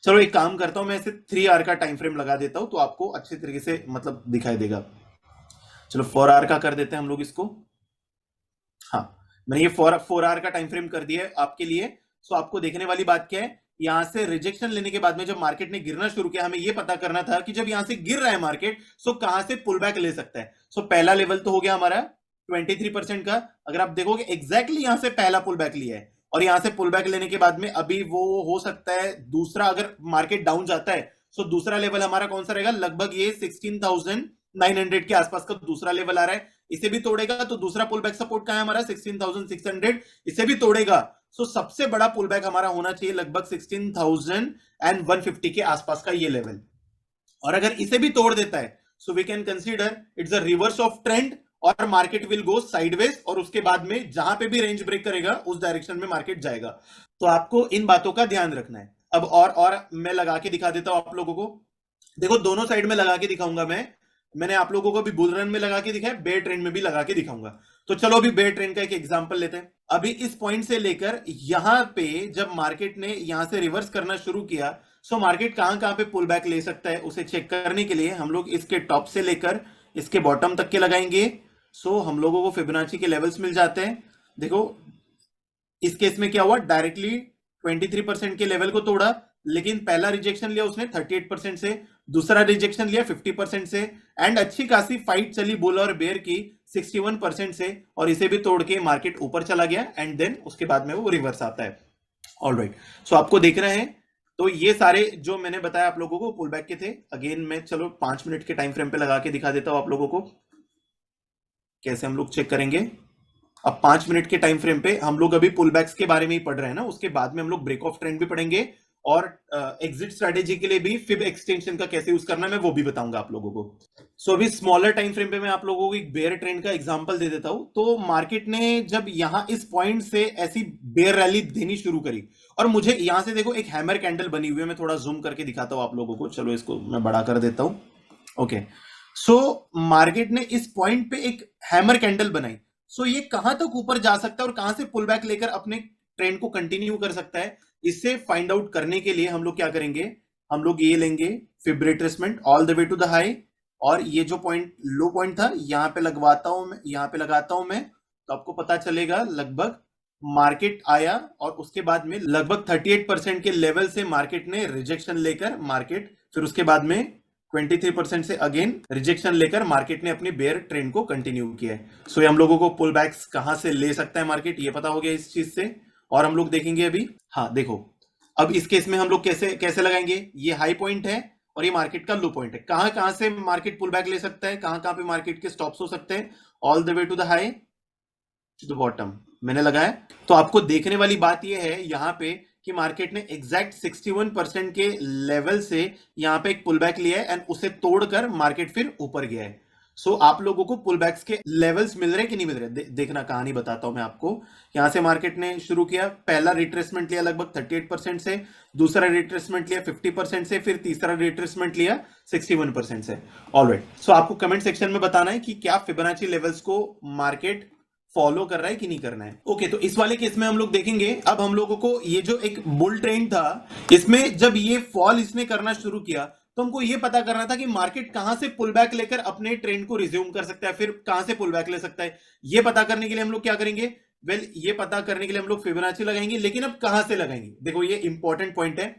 चलो एक काम करता हूं, मैं इसे 3 आवर का टाइम फ्रेम लगा देता हूं तो आपको अच्छे तरीके से मतलब दिखाई देगा। चलो 4 आवर का कर देते हैं हम लोग इसको। हाँ, मैंने ये 4 आवर का टाइम फ्रेम कर दिया है आपके लिए। सो आपको देखने वाली बात क्या है, यहां से रिजेक्शन लेने के बाद में जब मार्केट ने गिरना शुरू किया, हमें यह पता करना था कि जब यहां से गिर रहा है मार्केट सो कहां से पुल बैक ले सकता है। सो पहला लेवल तो हो गया हमारा 23% का। अगर आप देखोगे एग्जैक्टली यहां से पहला पुल बैक लिया है, और यहां से पुल बैक लेने के बाद में अभी वो हो सकता है दूसरा, अगर मार्केट डाउन जाता है सो दूसरा लेवल हमारा कौन सा रहेगा, लगभग ये 16,900 के आसपास का दूसरा लेवल आ रहा है। इसे भी तोड़ेगा तो दूसरा पुल बैक सपोर्ट कहां है हमारा 16,600, इसे भी तोड़ेगा। सो सबसे बड़ा पुल बैक हमारा होना चाहिए लगभग 16,150 के आसपास का ये लेवल, और अगर इसे भी तोड़ देता है so we can consider it's a reverse of trend और मार्केट विल गो साइडवेज, और उसके बाद में जहां पे भी रेंज ब्रेक करेगा उस डायरेक्शन में मार्केट जाएगा। तो आपको इन बातों का ध्यान रखना है। अब और मैं लगा के दिखा देता हूं आप लोगों को। देखो दोनों साइड में लगा के दिखाऊंगा मैंने आप लोगों को भी बुल रन में लगा के दिखाया, बेयर ट्रेंड में भी लगा के दिखाऊंगा। तो चलो अभी बेयर ट्रेंड का एक एग्जांपल लेते हैं। अभी इस पॉइंट से लेकर यहां पे जब मार्केट ने यहां से रिवर्स करना शुरू किया सो मार्केट कहां पे पुल बैक ले सकता है उसे चेक करने के लिए हम लोग इसके टॉप से लेकर इसके बॉटम तक के लगाएंगे। सो हम लोगों को फिबोनाची के लेवल्स मिल जाते हैं। देखो इस केस में क्या हुआ, डायरेक्टली 23% के लेवल को तोड़ा, लेकिन पहला रिजेक्शन लिया उसने 38% से, दूसरा रिजेक्शन लिया 50% से, एंड अच्छी खासी फाइट चली बुल और बेयर की 61% से, और इसे भी तोड़ के मार्केट ऊपर चला गया, एंड देन उसके बाद में वो रिवर्स आता है। ऑलराइट, सो आपको देख रहे हैं तो ये सारे जो मैंने बताया आप लोगों को पुल बैक के थे। अगेन मैं चलो 5 मिनट के टाइम फ्रेम पे लगा के दिखा देता हूं आप लोगों को कैसे हम लोग चेक करेंगे। अब 5 मिनट के टाइम फ्रेम पे हम लोग अभी पुल बैक्स के बारे में ही पढ़ रहे हैं ना, उसके बाद में हम लोग ब्रेक ऑफ ट्रेंड भी पढ़ेंगे और एग्जिट स्ट्रेटेजी के लिए भी फिब एक्सटेंशन का कैसे यूज करना है मैं वो भी बताऊंगा आप लोगों को। सो अभी स्मॉलर टाइम फ्रेम पे मैं आप लोगों को एक बेयर ट्रेंड का एग्जांपल दे देता हूं। तो मार्केट ने जब यहां इस पॉइंट से ऐसी बेयर रैली देनी शुरू करी, और मुझे यहां से देखो एक हैमर कैंडल बनी हुई है, मैं थोड़ा जूम करके दिखाता हूं आप लोगों को, चलो इसको मैं बड़ा कर देता हूं। ओके, सो मार्केट ने इस पॉइंट पे एक हैमर कैंडल बनाई। सो ये कहां तक ऊपर जा सकता है और कहां से पुल बैक लेकर अपने ट्रेंड को कंटिन्यू कर सकता है, इससे फाइंड आउट करने के लिए हम लोग क्या करेंगे, हम लोग ये लेंगे fib retracement all the way to the high, और ये जो पॉइंट लो पॉइंट था यहां पे लगवाता हूं मैं, यहां पे लगाता हूं मैं, तो आपको पता चलेगा लगभग मार्केट आया और उसके बाद में लगभग 38% के लेवल से मार्केट ने रिजेक्शन लेकर मार्केट फिर उसके बाद में 23% से अगेन रिजेक्शन लेकर मार्केट ने अपनी बेयर ट्रेंड को कंटिन्यू किया है। सो हम लोगों को पुल बैक्स कहां से ले सकता है मार्केट ये पता हो गया इस चीज से। और हम लोग देखेंगे अभी, हाँ देखो, अब इस केस में हम लोग कैसे कैसे लगाएंगे, ये हाई पॉइंट है और ये मार्केट का लो पॉइंट है, कहां कहां से मार्केट पुल बैक ले सकता है, कहां कहां पे मार्केट के स्टॉप्स हो सकते हैं, all the way to the high to the bottom मैंने लगाया। तो आपको देखने वाली बात यह है यहां पे कि मार्केट ने एग्जैक्ट 61% के लेवल से यहां पे एक पुल बैक लिया है एंड उसे तोड़कर मार्केट फिर ऊपर गया है। सो आप लोगों को पुल बैक्स के लेवल्स मिल रहे कि नहीं मिल रहे, देखना कहानी बताता हूं मैं आपको। यहां से मार्केट ने शुरू किया, पहला रिट्रेसमेंट लिया लगभग 38% से, दूसरा रिट्रेसमेंट लिया 50% से, फिर तीसरा रिट्रेसमेंट लिया 61% से। ऑलराइट, सो आपको कमेंट सेक्शन में बताना है कि क्या फिबोनाची लेवल्स को मार्केट फॉलो कर रहा है कि नहीं करना है। ओके, तो इस वाले केस में हम लोग देखेंगे, अब हम लोगों को ये जो एक बुल ट्रेंड था इसमें जब ये फॉल इसने करना शुरू किया तो हमको ये पता करना था कि मार्केट कहां से पुल बैक लेकर अपने ट्रेंड को रिज्यूम कर सकता है, फिर कहां से पुल बैक ले सकता है। ये पता करने के लिए हम लोग क्या करेंगे, ये पता करने के लिए हम लोग फिबोनाची लगाएंगे, लेकिन अब कहां से लगाएंगे, देखो ये इंपॉर्टेंट पॉइंट है।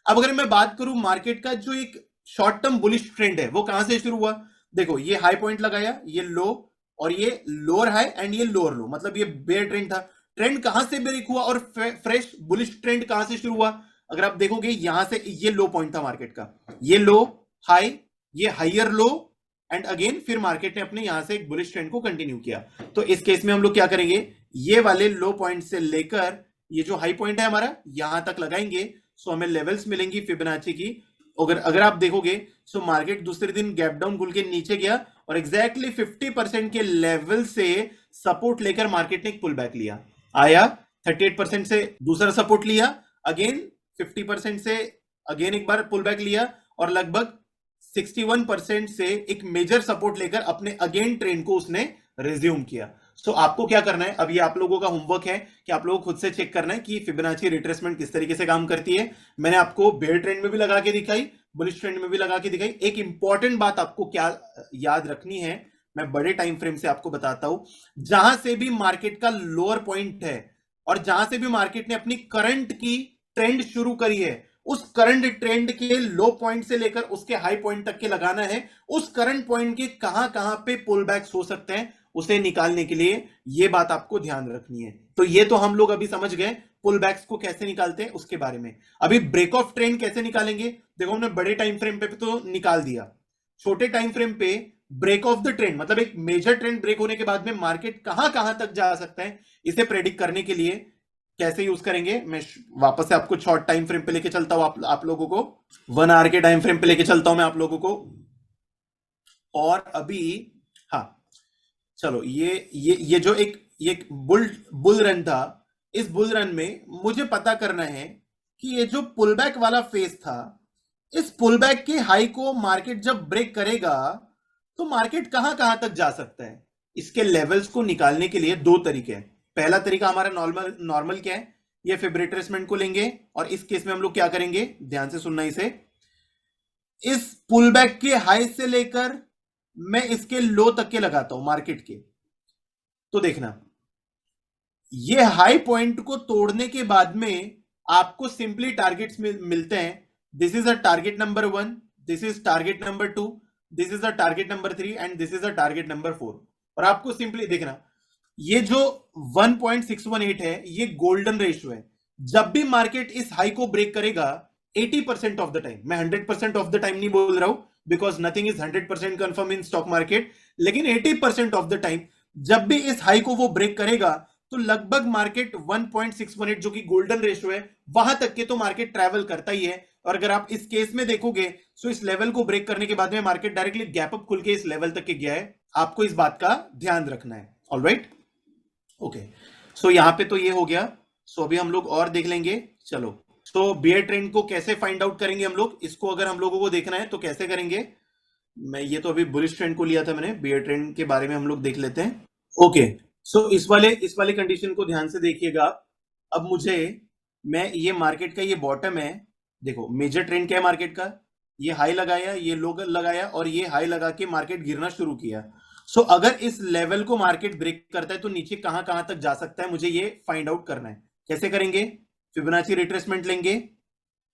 अब अगर मैं बात करूं मार्केट का जो एक शॉर्ट टर्म बुलिश ट्रेंड है वो कहां से शुरू हुआ, देखो ये हाई पॉइंट लगाया, ये लो, और ये लोअर हाई एंड ये लोअर लो, मतलब ये बेयर ट्रेंड था। ट्रेंड कहां से ब्रेक हुआ और फ्रेश बुलिश ट्रेंड कहां से शुरू हुआ, अगर आप देखोगे यहां से ये लो पॉइंट था मार्केट का, ये लो हाई, ये हाइयर लो, एंड अगेन फिर मार्केट ने अपने यहां से एक बुलिश ट्रेंड को कंटिन्यू किया। तो इस केस में हम लोग क्या करेंगे, ये वाले लो पॉइंट से लेकर ये जो हाई पॉइंट है हमारा यहां तक लगाएंगे। सो हमें लेवल्स मिलेंगी फिबोनाची की। अगर अगर आप देखोगे सो मार्केट दूसरे दिन गैप डाउन खुल के नीचे गया और एग्जैक्टली 50% के लेवल से सपोर्ट लेकर मार्केट ने एक पुल बैक लिया, आया 38% से दूसरा सपोर्ट लिया, अगेन 50% से अगेन एक बार पुल बैक लिया, और लगभग 61% से एक मेजर सपोर्ट लेकर अपने अगेन ट्रेंड को उसने रिज्यूम किया। सो आपको क्या करना है, अब ये आप लोगों का होमवर्क है कि आप लोगों को खुद से चेक करना है कि फिबोनाची रिट्रेसमेंट किस तरीके से काम करती है। मैंने आपको बेयर ट्रेंड में भी लगा के दिखाई, बुलिश ट्रेंड में भी लगा के दिखाई। एक इंपॉर्टेंट बात आपको क्या याद रखनी है, मैं बड़े टाइम फ्रेम से आपको बताता हूं, जहां से भी मार्केट का लोअर पॉइंट है और जहां से भी मार्केट ने अपनी करंट की ट्रेंड शुरू करी है, उस करंट ट्रेंड के लो पॉइंट से लेकर उसके हाई पॉइंट तक के लगाना है। उस करंट पॉइंट के कहां कहां पे पुल बैक्स हो सकते हैं उसे निकालने के लिए ये बात आपको ध्यान रखनी है। तो ये तो हम लोग अभी समझ गए पुल बैक्स को कैसे निकालते हैं उसके बारे में। अभी ब्रेक ऑफ ट्रेंड कैसे निकालेंगे, देखो हमने बड़े टाइम फ्रेम पे तो निकाल दिया, छोटे टाइम फ्रेम पे ब्रेक ऑफ द ट्रेंड मतलब एक मेजर ट्रेंड ब्रेक होने के बाद में मार्केट कहां कहां तक जा सकता है, इसे प्रेडिक्ट करने के लिए कैसे यूज करेंगे। मैं वापस से आपको शॉर्ट टाइम फ्रेम पे लेके चलता हूं, आप लोगों को 1 आवर के टाइम फ्रेम पे लेके चलता हूं मैं आप लोगों को। और अभी हाँ चलो, ये जो एक बुल रन था, इस बुल रन में मुझे पता करना है कि ये जो पुल बैक वाला फेज था, इस पुल बैक के हाई को मार्केट जब ब्रेक करेगा तो मार्केट कहां कहां तक जा सकता है। इसके लेवल्स को निकालने के लिए दो तरीके हैं। पहला तरीका हमारा नॉर्मल क्या है, ये फिब रिट्रेसमेंट को लेंगे और इस केस में हम लोग क्या करेंगे, ध्यान से सुनना इसे, इस पुल बैक के हाई से लेकर मैं इसके लो तक के लगाता हूं मार्केट के। तो देखना, ये हाई पॉइंट को तोड़ने के बाद में आपको सिंपली टारगेट्स मिलते हैं। This is a target number 1, this is target number 2, this is a target number 3 and this is a target number 4। और आपको सिंपली देखना, ये जो 1.618 है ये गोल्डन रेशियो है। जब भी मार्केट इस हाई को ब्रेक करेगा 80% ऑफ द टाइम, मैं 100% ऑफ द टाइम नहीं बोल रहा हूं because nothing is 100% confirm in stock market, लेकिन 80% ऑफ द टाइम जब भी इस हाई को वो ब्रेक करेगा तो लगभग मार्केट 1.618 जो कि गोल्डन रेशियो है वहां तक के तो मार्केट ट्रैवल करता ही है। और अगर आप इस केस में देखोगे तो इस लेवल को ब्रेक करने के बाद में मार्केट डायरेक्टली गैप अप खुल के इस लेवल तक के गया है। आपको इस बात का ध्यान रखना है। ऑलराइट, ओके, सो यहां पे तो ये हो गया। सो अभी हम लोग और देख लेंगे। चलो, तो बियर ट्रेंड को कैसे फाइंड आउट करेंगे हम लोग, इसको अगर हम लोगों को देखना है तो कैसे करेंगे। मैं ये तो अभी बुलिश ट्रेंड को लिया था मैंने, बियर ट्रेंड के बारे में हम लोग देख लेते हैं। ओके, सो इस वाले कंडीशन को ध्यान से देखिएगा। अब मुझे, मैं ये मार्केट का ये बॉटम है, देखो मेजर ट्रेंड क्या है मार्केट का, ये हाई लगाया, ये लो लगाया और ये हाई लगा के मार्केट गिरना शुरू किया। सो अगर इस लेवल को मार्केट ब्रेक करता है तो नीचे कहां कहां तक जा सकता है, मुझे ये फाइंड आउट करना है। कैसे करेंगे, फिबोनाची रिट्रेसमेंट लेंगे,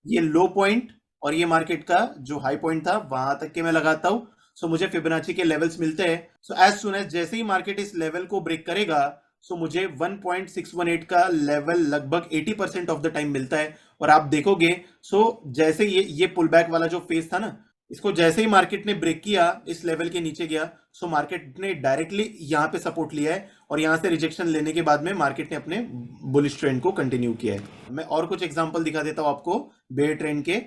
ये लो पॉइंट और ये मार्केट का जो हाई पॉइंट था वहां तक के मैं लगाता हूं। सो मुझे फिबोनाची के लेवल्स मिलते हैं। सो एज सुन एज जैसे ही मार्केट इस लेवल को ब्रेक करेगा, सो मुझे 1.618 का लेवल लगभग 80% ऑफ द टाइम मिलता है। और आप देखोगे, सो जैसे ये पुल बैक वाला जो फेज था ना, इसको जैसे ही मार्केट ने ब्रेक किया, इस लेवल के नीचे गया, सो मार्केट ने डायरेक्टली यहां पे सपोर्ट लिया है और यहां से रिजेक्शन लेने के बाद में मार्केट ने अपने बुलिश ट्रेंड को कंटिन्यू किया है। मैं और कुछ एग्जांपल दिखा देता हूं आपको बेयर ट्रेंड के।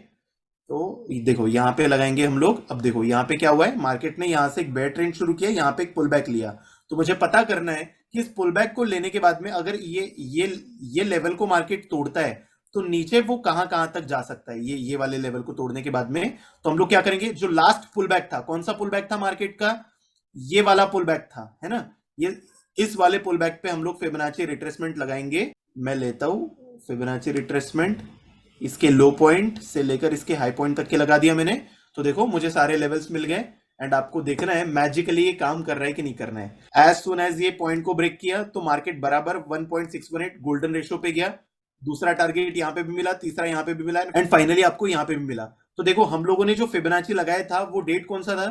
तो देखो यहां पे लगाएंगे हम लोग। अब देखो यहां पे क्या हुआ है, मार्केट ने यहां से एक बेयर ट्रेंड शुरू किया, यहां पे एक पुल बैक लिया। तो मुझे पता करना है कि इस पुल बैक को लेने के बाद में अगर ये लेवल को मार्केट तोड़ता है तो नीचे वो कहां कहां तक जा सकता है। ये वाले लेवल को तोड़ने के बाद में तो हम लोग क्या करेंगे, जो लास्ट पुल बैक था, कौन सा पुल बैक था मार्केट का, ये वाला पुल बैक था, है ना, ये इस वाले पुल बैक पे हम लोग फिबोनाची रिट्रेसमेंट लगाएंगे। मैं लेता हूं फिबोनाची रिट्रेसमेंट, इसके लो पॉइंट से लेकर इसके हाई पॉइंट तक के लगा दिया मैंने। तो देखो मुझे सारे लेवल्स मिल गए एंड आपको देखना है मैजिकली ये काम कर रहा है कि नहीं करना है। एज सुन एज ये पॉइंट को ब्रेक किया तो मार्केट बराबर 1.618 गोल्डन रेशियो पे गया। दूसरा टारगेट यहां पे भी मिला, तीसरा यहां पे भी मिला एंड फाइनली आपको यहां पे भी मिला। तो देखो हम लोगों ने जो फिबोनाची लगाया था वो डेट कौन सा था,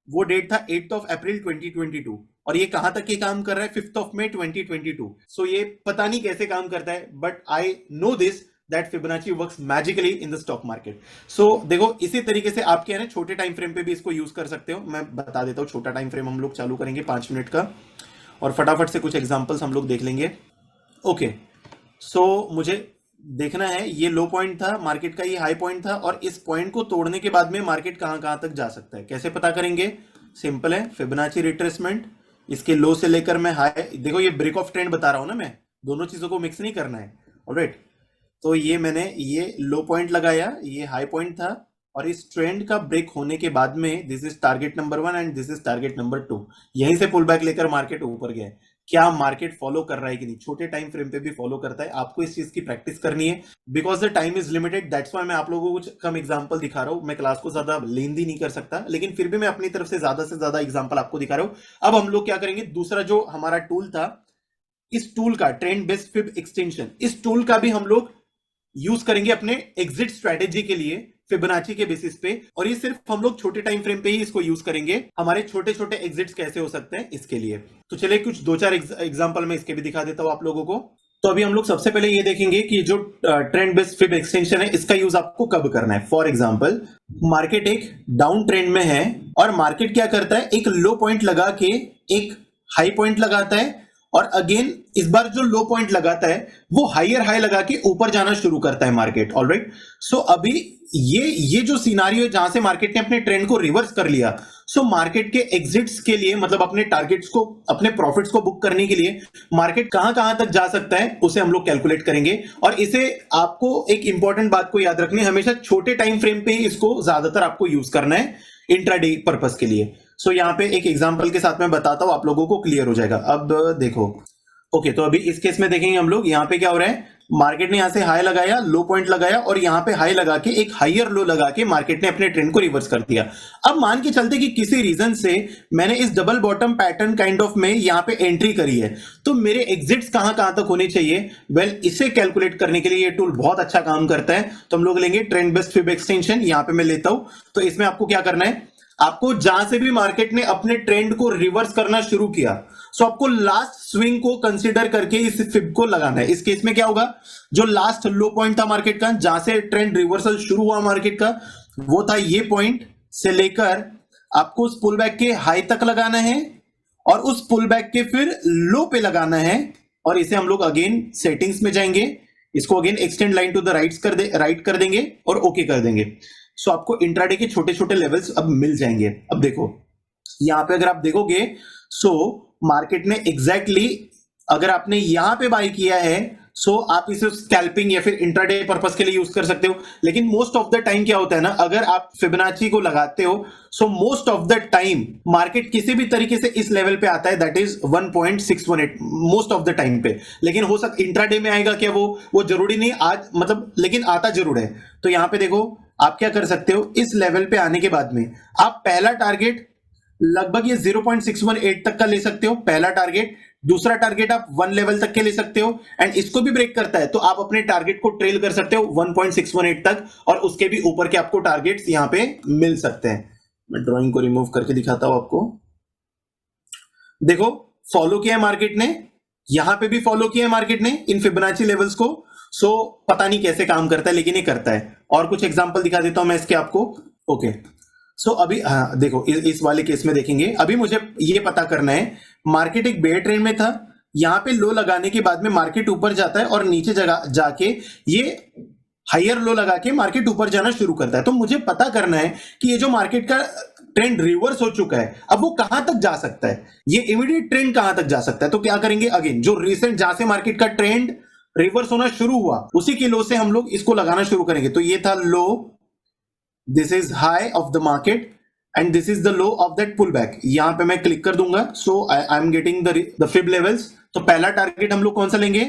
वो डेट था 8 अप्रैल 2022 और ये कहां तक ये काम कर रहा है, 5 मई 2022। सो ये पता नहीं कैसे काम करता है but I know this that Fibonacci works magically in the stock market. So देखो इसी तरीके से आप क्या है ना छोटे टाइम फ्रेम पे भी इसको यूज कर सकते हो। मैं बता देता हूं, छोटा टाइम फ्रेम हम लोग चालू करेंगे 5 मिनट का और फटाफट से कुछ एग्जांपल्स हम लोग देख लेंगे। ओके, सो मुझे देखना है ये लो पॉइंट था मार्केट का, ये हाई पॉइंट था और इस पॉइंट को तोड़ने के बाद में मार्केट कहां कहां तक जा सकता है। कैसे पता करेंगे, सिंपल है, फिबोनाची रिट्रेसमेंट, इसके लो से लेकर मैं हाई, देखो ये ब्रेक ऑफ ट्रेंड बता रहा हूं ना, मैं दोनों चीजों को मिक्स नहीं करना है। ऑलराइट, तो ये मैंने ये लो पॉइंट लगाया, ये हाई पॉइंट था और इस ट्रेंड का ब्रेक होने के बाद में this is target number 1 and this is target number 2, यहीं से पुल बैक लेकर मार्केट ऊपर गया है। क्या मार्केट फॉलो कर रहा है कि नहीं, छोटे टाइम फ्रेम पे भी फॉलो करता है। आपको इस चीज की प्रैक्टिस करनी है because the time is limited, that's why मैं आप लोगों को कुछ कम एग्जांपल दिखा रहा हूं। मैं क्लास को ज्यादा लेंदी नहीं कर सकता लेकिन फिर भी मैं अपनी तरफ से ज्यादा एग्जांपल आपको दिखा रहा हूं। अब हम लोग क्या करेंगे, दूसरा जो हमारा टूल था, इस टूल का ट्रेंड बेस्ड फिब एक्सटेंशन, इस टूल का भी हम लोग यूज करेंगे अपने एग्जिट स्ट्रेटेजी के लिए फिबोनाची के बेसिस पे। और ये सिर्फ हम लोग छोटे टाइम फ्रेम पे ही इसको यूज करेंगे। हमारे छोटे छोटे एग्जिट्स कैसे हो सकते हैं इसके लिए, तो चलिए कुछ 2-4 एग्जांपल मैं इसके भी दिखा देता हूं आप लोगों को। तो अभी हम लोग सबसे पहले ये देखेंगे कि जो ट्रेंड बेस्ड फिब एक्सटेंशन है इसका यूज आपको कब करना है। फॉर एग्जांपल, मार्केट एक डाउन ट्रेंड में है और मार्केट क्या करता है, एक लो पॉइंट लगा के एक हाई पॉइंट लगाता है और अगेन इस बार जो लो पॉइंट लगाता है वो हायर हाई लगा के ऊपर जाना शुरू करता है मार्केट। ऑलराइट, सो अभी ये जो सिनारियो है जहां से मार्केट ने अपने ट्रेंड को रिवर्स कर लिया, सो मार्केट के एग्जिट्स के लिए, मतलब अपने टारगेट्स को, अपने प्रॉफिट्स को बुक करने के लिए मार्केट कहां कहां तक जा सकता है उसे हम लोग कैलकुलेट करेंगे। और इसे आपको एक इंपॉर्टेंट बात को याद रखनी है, हमेशा छोटे टाइम फ्रेम पे ही इसको ज्यादातर आपको यूज करना है इंट्राडे पर्पस के लिए। सो यहाँ पे एक एग्जांपल के साथ मैं बताता हूं, आप लोगों को क्लियर हो जाएगा। अब देखो, ओके, तो अभी इस केस में देखेंगे हम लोग, यहाँ पे क्या हो रहा है, मार्केट ने यहां से हाई लगाया, लो पॉइंट लगाया और यहां पे हाई लगा के एक हायर लो लगा के मार्केट ने अपने ट्रेंड को रिवर्स कर दिया। अब मान के चलते कि किसी रीजन से मैंने इस double bottom pattern kind of में यहां पे एंट्री करी है, तो मेरे एग्जिट्स कहां कहां तक होने चाहिए। वेल, इसे कैलकुलेट करने के लिए ये टूल बहुत अच्छा काम करता है। तो हम लोग लेंगे ट्रेंड बेस्ड फिब एक्सटेंशन, यहां पे मैं लेता हूं। तो इसमें आपको क्या करना है, आपको जहां से भी मार्केट ने अपने ट्रेंड को रिवर्स करना शुरू किया, सो आपको लास्ट स्विंग को कंसीडर करके इस फिब को लगाना है। इस केस में क्या होगा, जो लास्ट लो पॉइंट था मार्केट का, जहां से ट्रेंड रिवर्सल शुरू हुआ मार्केट का, वो था ये पॉइंट से लेकर आपको उस पुल बैक के हाई तक लगाना है और उस पुल बैक के फिर लो पे लगाना है और इसे हम लोग अगेन सेटिंग्स में जाएंगे, इसको again extend line to the right कर देंगे और ओके कर देंगे। सो आपको इंट्राडे के छोटे छोटे लेवल्स अब मिल जाएंगे। अब देखो यहां पे अगर आप देखोगे सो मार्केट ने एग्जैक्टली अगर आपने यहां पे बाय किया है सो आप इसे स्कैल्पिंग या फिर इंट्राडे पर्पस के लिए यूज कर सकते हो। लेकिन मोस्ट ऑफ द टाइम क्या होता है ना, अगर आप फिबोनाची को लगाते हो so most of the time market किसी भी तरीके से इस लेवल पे आता है, that is 1.618 most of the time पे। लेकिन हो सकता इंट्राडे में आएगा क्या, वो जरूरी नहीं आज, मतलब लेकिन आता जरूर है। तो यहां पे देखो आप क्या कर सकते हो, इस लेवल पे आने के बाद में आप पहला टारगेट लगभग ये 0.618 तक का ले सकते हो, पहला टारगेट। दूसरा टारगेट आप 1 लेवल तक के ले सकते हो, एंड इसको भी ब्रेक करता है तो आप अपने टारगेट को ट्रेल कर सकते हो 1.618 तक, और उसके भी ऊपर के आपको टारगेट्स यहां पे मिल सकते हैं। मैं ड्राइंग को रिमूव करके दिखाता हूं आपको। देखो फॉलो किया है मार्केट ने, यहां पे भी फॉलो किया है मार्केट ने इन फिबोनाची लेवल्स को। सो पता नहीं कैसे काम करता है लेकिन ये करता है। और कुछ एग्जांपल दिखा देता हूं मैं इसके आपको। ओके सो अभी हाँ देखो इस वाले केस में देखेंगे, अभी मुझे ये पता करना है मार्केट एक बेयर ट्रेंड में था, यहां पे लो लगाने के बाद में मार्केट ऊपर जाता है और नीचे जगह जाके ये हायर लो लगा के मार्केट ऊपर जाना शुरू करता है। तो मुझे पता करना है कि ये जो मार्केट का ट्रेंड रिवर्स हो चुका है अब वो कहां तक जा सकता है, ये इमीडिएट ट्रेंड कहां तक जा सकता है। तो क्या करेंगे, अगेन जो रिसेंट जहां से मार्केट का ट्रेंड रिवर्स होना शुरू हुआ उसी की लो से हम लोग इसको लगाना शुरू करेंगे। तो ये था low, this is high of the market and this is the low of that pull back. यहां पे मैं क्लिक कर दूंगा। So I am getting the fib levels. तो पहला टारगेट हम लोग कौन सा लेंगे,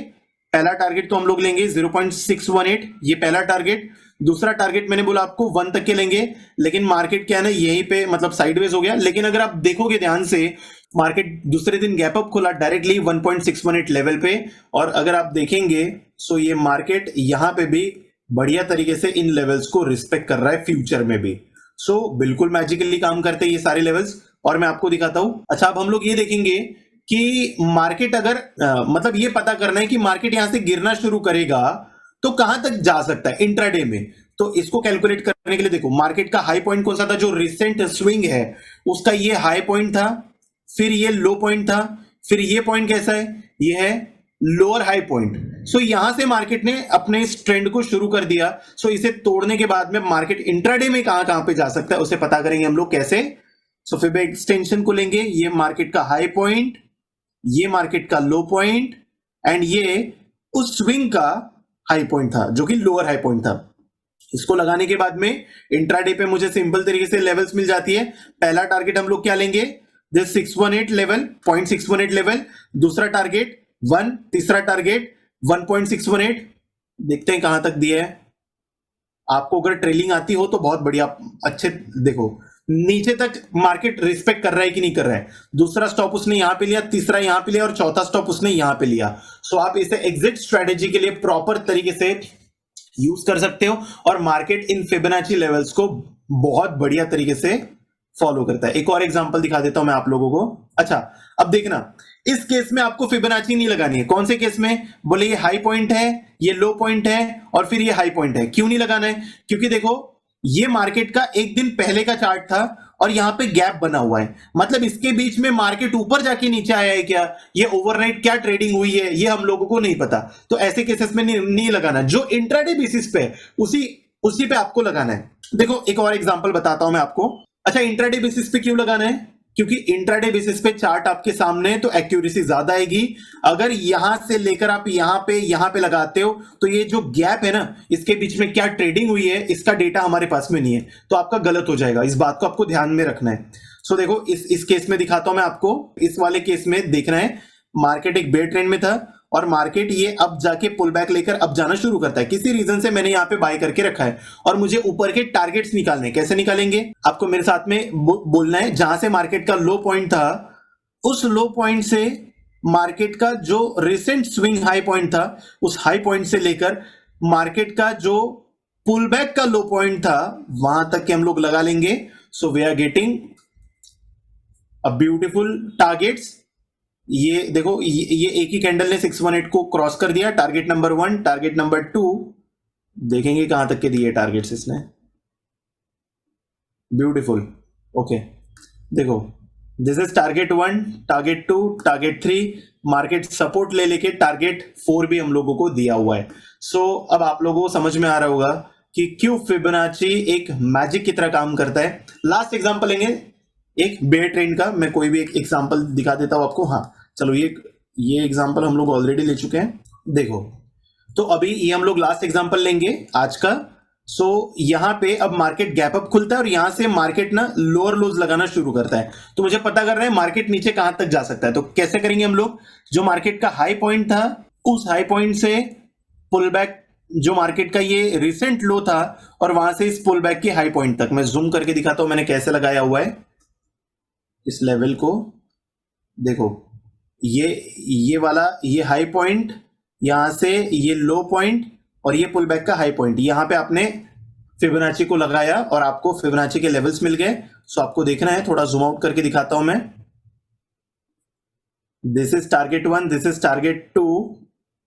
पहला टारगेट तो हम लोग लेंगे 0.618, ये पहला टारगेट। दूसरा टारगेट मैंने बोला आपको 1 तक के लेंगे, लेकिन मार्केट क्या है ना यहीं पे मतलब साइडवेज हो गया। लेकिन अगर आप देखोगे ध्यान से मार्केट दूसरे दिन गैप अप खुला डायरेक्टली 1.618 लेवल पे, और अगर आप देखेंगे सो ये मार्केट यहां पे भी बढ़िया तरीके से इन लेवल्स को रिस्पेक्ट कर रहा है फ्यूचर में भी। सो बिल्कुल मैजिकली काम करते हैं ये सारे लेवल्स। और मैं आपको दिखाता हूं। अच्छा अब हम लोग ये देखेंगे कि मार्केट अगर मतलब ये पता करना है कि मार्केट यहां से गिरना शुरू करेगा तो कहां तक जा सकता है इंट्राडे में। तो इसको कैलकुलेट करने के लिए देखो मार्केट का हाई पॉइंट कौन सा था, जो रिसेंट स्विंग है उसका ये हाई पॉइंट था, फिर ये लो पॉइंट था, फिर ये पॉइंट कैसा है, ये है लोअर हाई पॉइंट। सो यहां से मार्केट ने अपने इस ट्रेंड को शुरू कर दिया। सो इसे तोड़ने के बाद में मार्केट इंट्राडे में कहां कहां पे जा सकता है उसे पता करेंगे हम लोग कैसे। सो फिर एक्सटेंशन को लेंगे, ये मार्केट का हाई पॉइंट, ये मार्केट का लो पॉइंट, एंड ये उस स्विंग का हाई पॉइंट था जो कि लोअर हाई पॉइंट था। इसको लगाने के बाद में इंट्राडे पे मुझे सिंपल तरीके से लेवल्स मिल जाती है। पहला टारगेट हम लोग क्या लेंगे, दिस 618 लेवल, 0.618 लेवल। दूसरा टारगेट 1, तीसरा टारगेट 1.618। देखते हैं कहां तक दिया है। आपको अगर ट्रेलिंग आती हो तो बहुत बढ़िया, अच्छे देखो नीचे तक मार्केट रिस्पेक्ट कर रहा है कि नहीं कर रहा है। दूसरा स्टॉप उसने यहां पे लिया, तीसरा यहां पे लिया और चौथा स्टॉप उसने यहां पे लिया। सो आप इसे एग्जिट स्ट्रेटेजी के लिए प्रॉपर तरीके से यूज कर सकते हो, और मार्केट इन फिबोनाची लेवल्स को बहुत बढ़िया तरीके से फॉलो करता है। एक और एग्जांपल दिखा देता हूं मैं आप लोगों को। अच्छा अब देखना, इस केस में आपको फिबोनाची नहीं लगानी है। कौन से केस में, बोले ये हाई पॉइंट है, ये लो पॉइंट है और फिर ये हाई पॉइंट है। क्यों नहीं लगाना है, क्योंकि देखो ये मार्केट का एक दिन पहले का चार्ट था और यहां पे गैप बना हुआ है, मतलब इसके बीच में मार्केट ऊपर जाके नीचे आया है क्या, ये ओवरनाइट क्या ट्रेडिंग हुई है ये हम लोगों को नहीं पता। तो ऐसे केसेस में नहीं लगाना, जो इंट्राडे बेसिस पे उसी पे आपको लगाना है। देखो एक और एग्जांपल बताता हूं मैं आपको। अच्छा इंट्राडे बेसिस पे क्यों लगाना है, क्योंकि इंट्राडे बेसिस पे चार्ट आपके सामने है तो एक्यूरेसी ज्यादा आएगी। अगर यहां से लेकर आप यहां पे लगाते हो तो ये जो गैप है ना इसके बीच में क्या ट्रेडिंग हुई है इसका डेटा हमारे पास में नहीं है, तो आपका गलत हो जाएगा। इस बात को आपको ध्यान में रखना है। सो देखो इस केस में दिखाता हूं मैं आपको। इस वाले केस में देखना है मार्केट एक बेयर ट्रेंड में था और मार्केट ये अब जाके पुल बैक लेकर अब जाना शुरू करता है। किसी रीजन से मैंने यहाँ पे बाय करके रखा है और मुझे ऊपर के टारगेट्स निकालने। कैसे निकालेंगे, आपको मेरे साथ में बोलना है। जहां से मार्केट का लो पॉइंट था उस लो पॉइंट से मार्केट का जो रिसेंट स्विंग हाई पॉइंट था उस हाई पॉइंट से लेकर मार्केट का जो पुल बैक का लो पॉइंट था वहां तक के हम लोग लगा लेंगे। So we are getting a beautiful targets. ये देखो ये एक ही कैंडल ने 618 को क्रॉस कर दिया। टारगेट नंबर 1, टारगेट नंबर 2, देखेंगे कहां तक के दिए टारगेट्स इसने। ब्यूटीफुल। ओके देखो this is target 1, target 2, target 3, market support ले लेके टारगेट 4 भी हम लोगों को दिया हुआ है। सो अब आप लोगों को समझ में आ रहा होगा कि क्यों फिबोनाची एक मैजिक की तरह काम करता है। लास्ट एग्जांपल लेंगे एक बेयर ट्रेंड का, मैं कोई भी एक एग्जांपल दिखा देता हूं आपको। हाँ चलो, ये एग्जांपल हम लोग ऑलरेडी ले चुके हैं। देखो, तो अभी ये हम लोग लास्ट एग्जांपल लेंगे आज का। सो यहां पे अब मार्केट गैप अप खुलता है और यहां से मार्केट ना लोअर लोज लगाना शुरू करता है। तो मुझे पता करना है मार्केट नीचे कहां तक जा सकता है। तो कैसे करेंगे हम लोग, जो मार्केट का हाई पॉइंट था उस हाई पॉइंट से पुल बैक, जो मार्केट का ये रिसेंट लो था और वहां से इस पुल बैक के हाई पॉइंट तक, मैं जूम करके दिखाता हूं मैंने कैसे लगाया हुआ है इस लेवल को। देखो ये वाला ये हाई पॉइंट, यहां से ये लो पॉइंट और ये पुल बैक का हाई पॉइंट, यहां पे आपने फिबोनाची को लगाया और आपको फिबोनाची के लेवल्स मिल गए। सो आपको देखना है, थोड़ा जूम आउट करके दिखाता हूं मैं। This is target 1, this is target 2,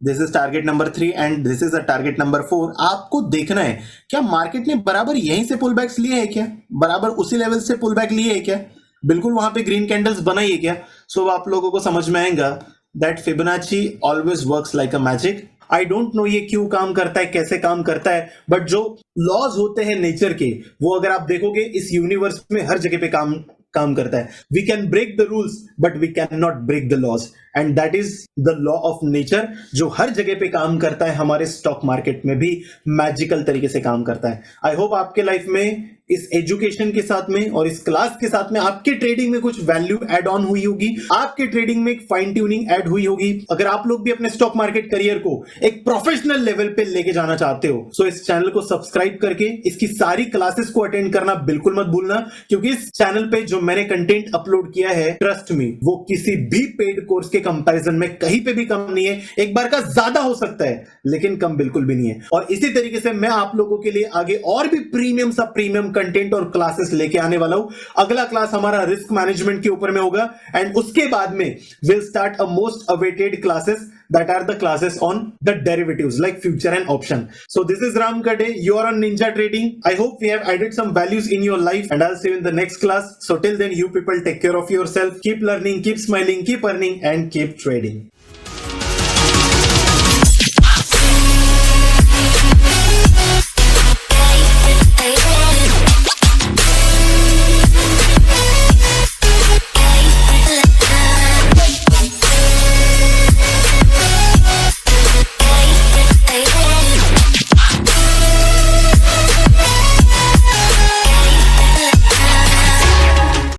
this is target number 3 and this is a target number 4। आपको देखना है क्या मार्केट ने बराबर यहीं से पुल बैक्स लिए है क्या, बराबर उसी लेवल से पुल बैक लिए है क्या, बिल्कुल वहां पे ग्रीन कैंडल्स बनाई है क्या। सो आप लोगों को समझ में आएगा that Fibonacci always works like a magic. I don't know ये क्यों काम करता है, कैसे काम करता है, बट जो लॉज होते हैं नेचर के, वो अगर आप देखोगे इस यूनिवर्स में हर जगह पे काम करता है। We can break the rules but we can not break the laws, and that is the law of nature जो हर जगह पे काम करता है। हमारे स्टॉक मार्केट में भी मैजिकल तरीके से काम करता है। आई होप आपके लाइफ में इस एजुकेशन के साथ में और इस क्लास के साथ में आपके ट्रेडिंग में कुछ वैल्यू ऐड ऑन हुई होगी, आपके ट्रेडिंग में एक फाइन ट्यूनिंग ऐड हुई होगी। अगर आप लोग भी अपने स्टॉक मार्केट करियर को एक प्रोफेशनल लेवल पे लेके जाना चाहते हो, सो इस चैनल को सब्सक्राइब करके इसकी सारी क्लासेस को अटेंड करना बिल्कुल मत भूलना, क्योंकि इस चैनल पे जो मैंने कंटेंट अपलोड किया है, ट्रस्ट मी, वो किसी भी पेड कोर्स के कंपैरिजन में कहीं पे भी कम नहीं है। एक बार का ज्यादा हो सकता है लेकिन कम बिल्कुल भी नहीं है। और इसी तरीके से मैं आप लोगों के लिए आगे और भी प्रीमियम सा प्रीमियम कंटेंट और क्लासेस लेके आने वाला हूं। अगला क्लास हमारा रिस्क मैनेजमेंट के ऊपर में होगा एंड उसके बाद में will start a most awaited classes that are the classes on the derivatives like future and option. So this is Ram Kade, you are on Ninja Trading. I hope we have added some values in your life and I'll see you in the next class. So till then, you people take care of yourself, keep learning, keep smiling, keep earning and keep trading.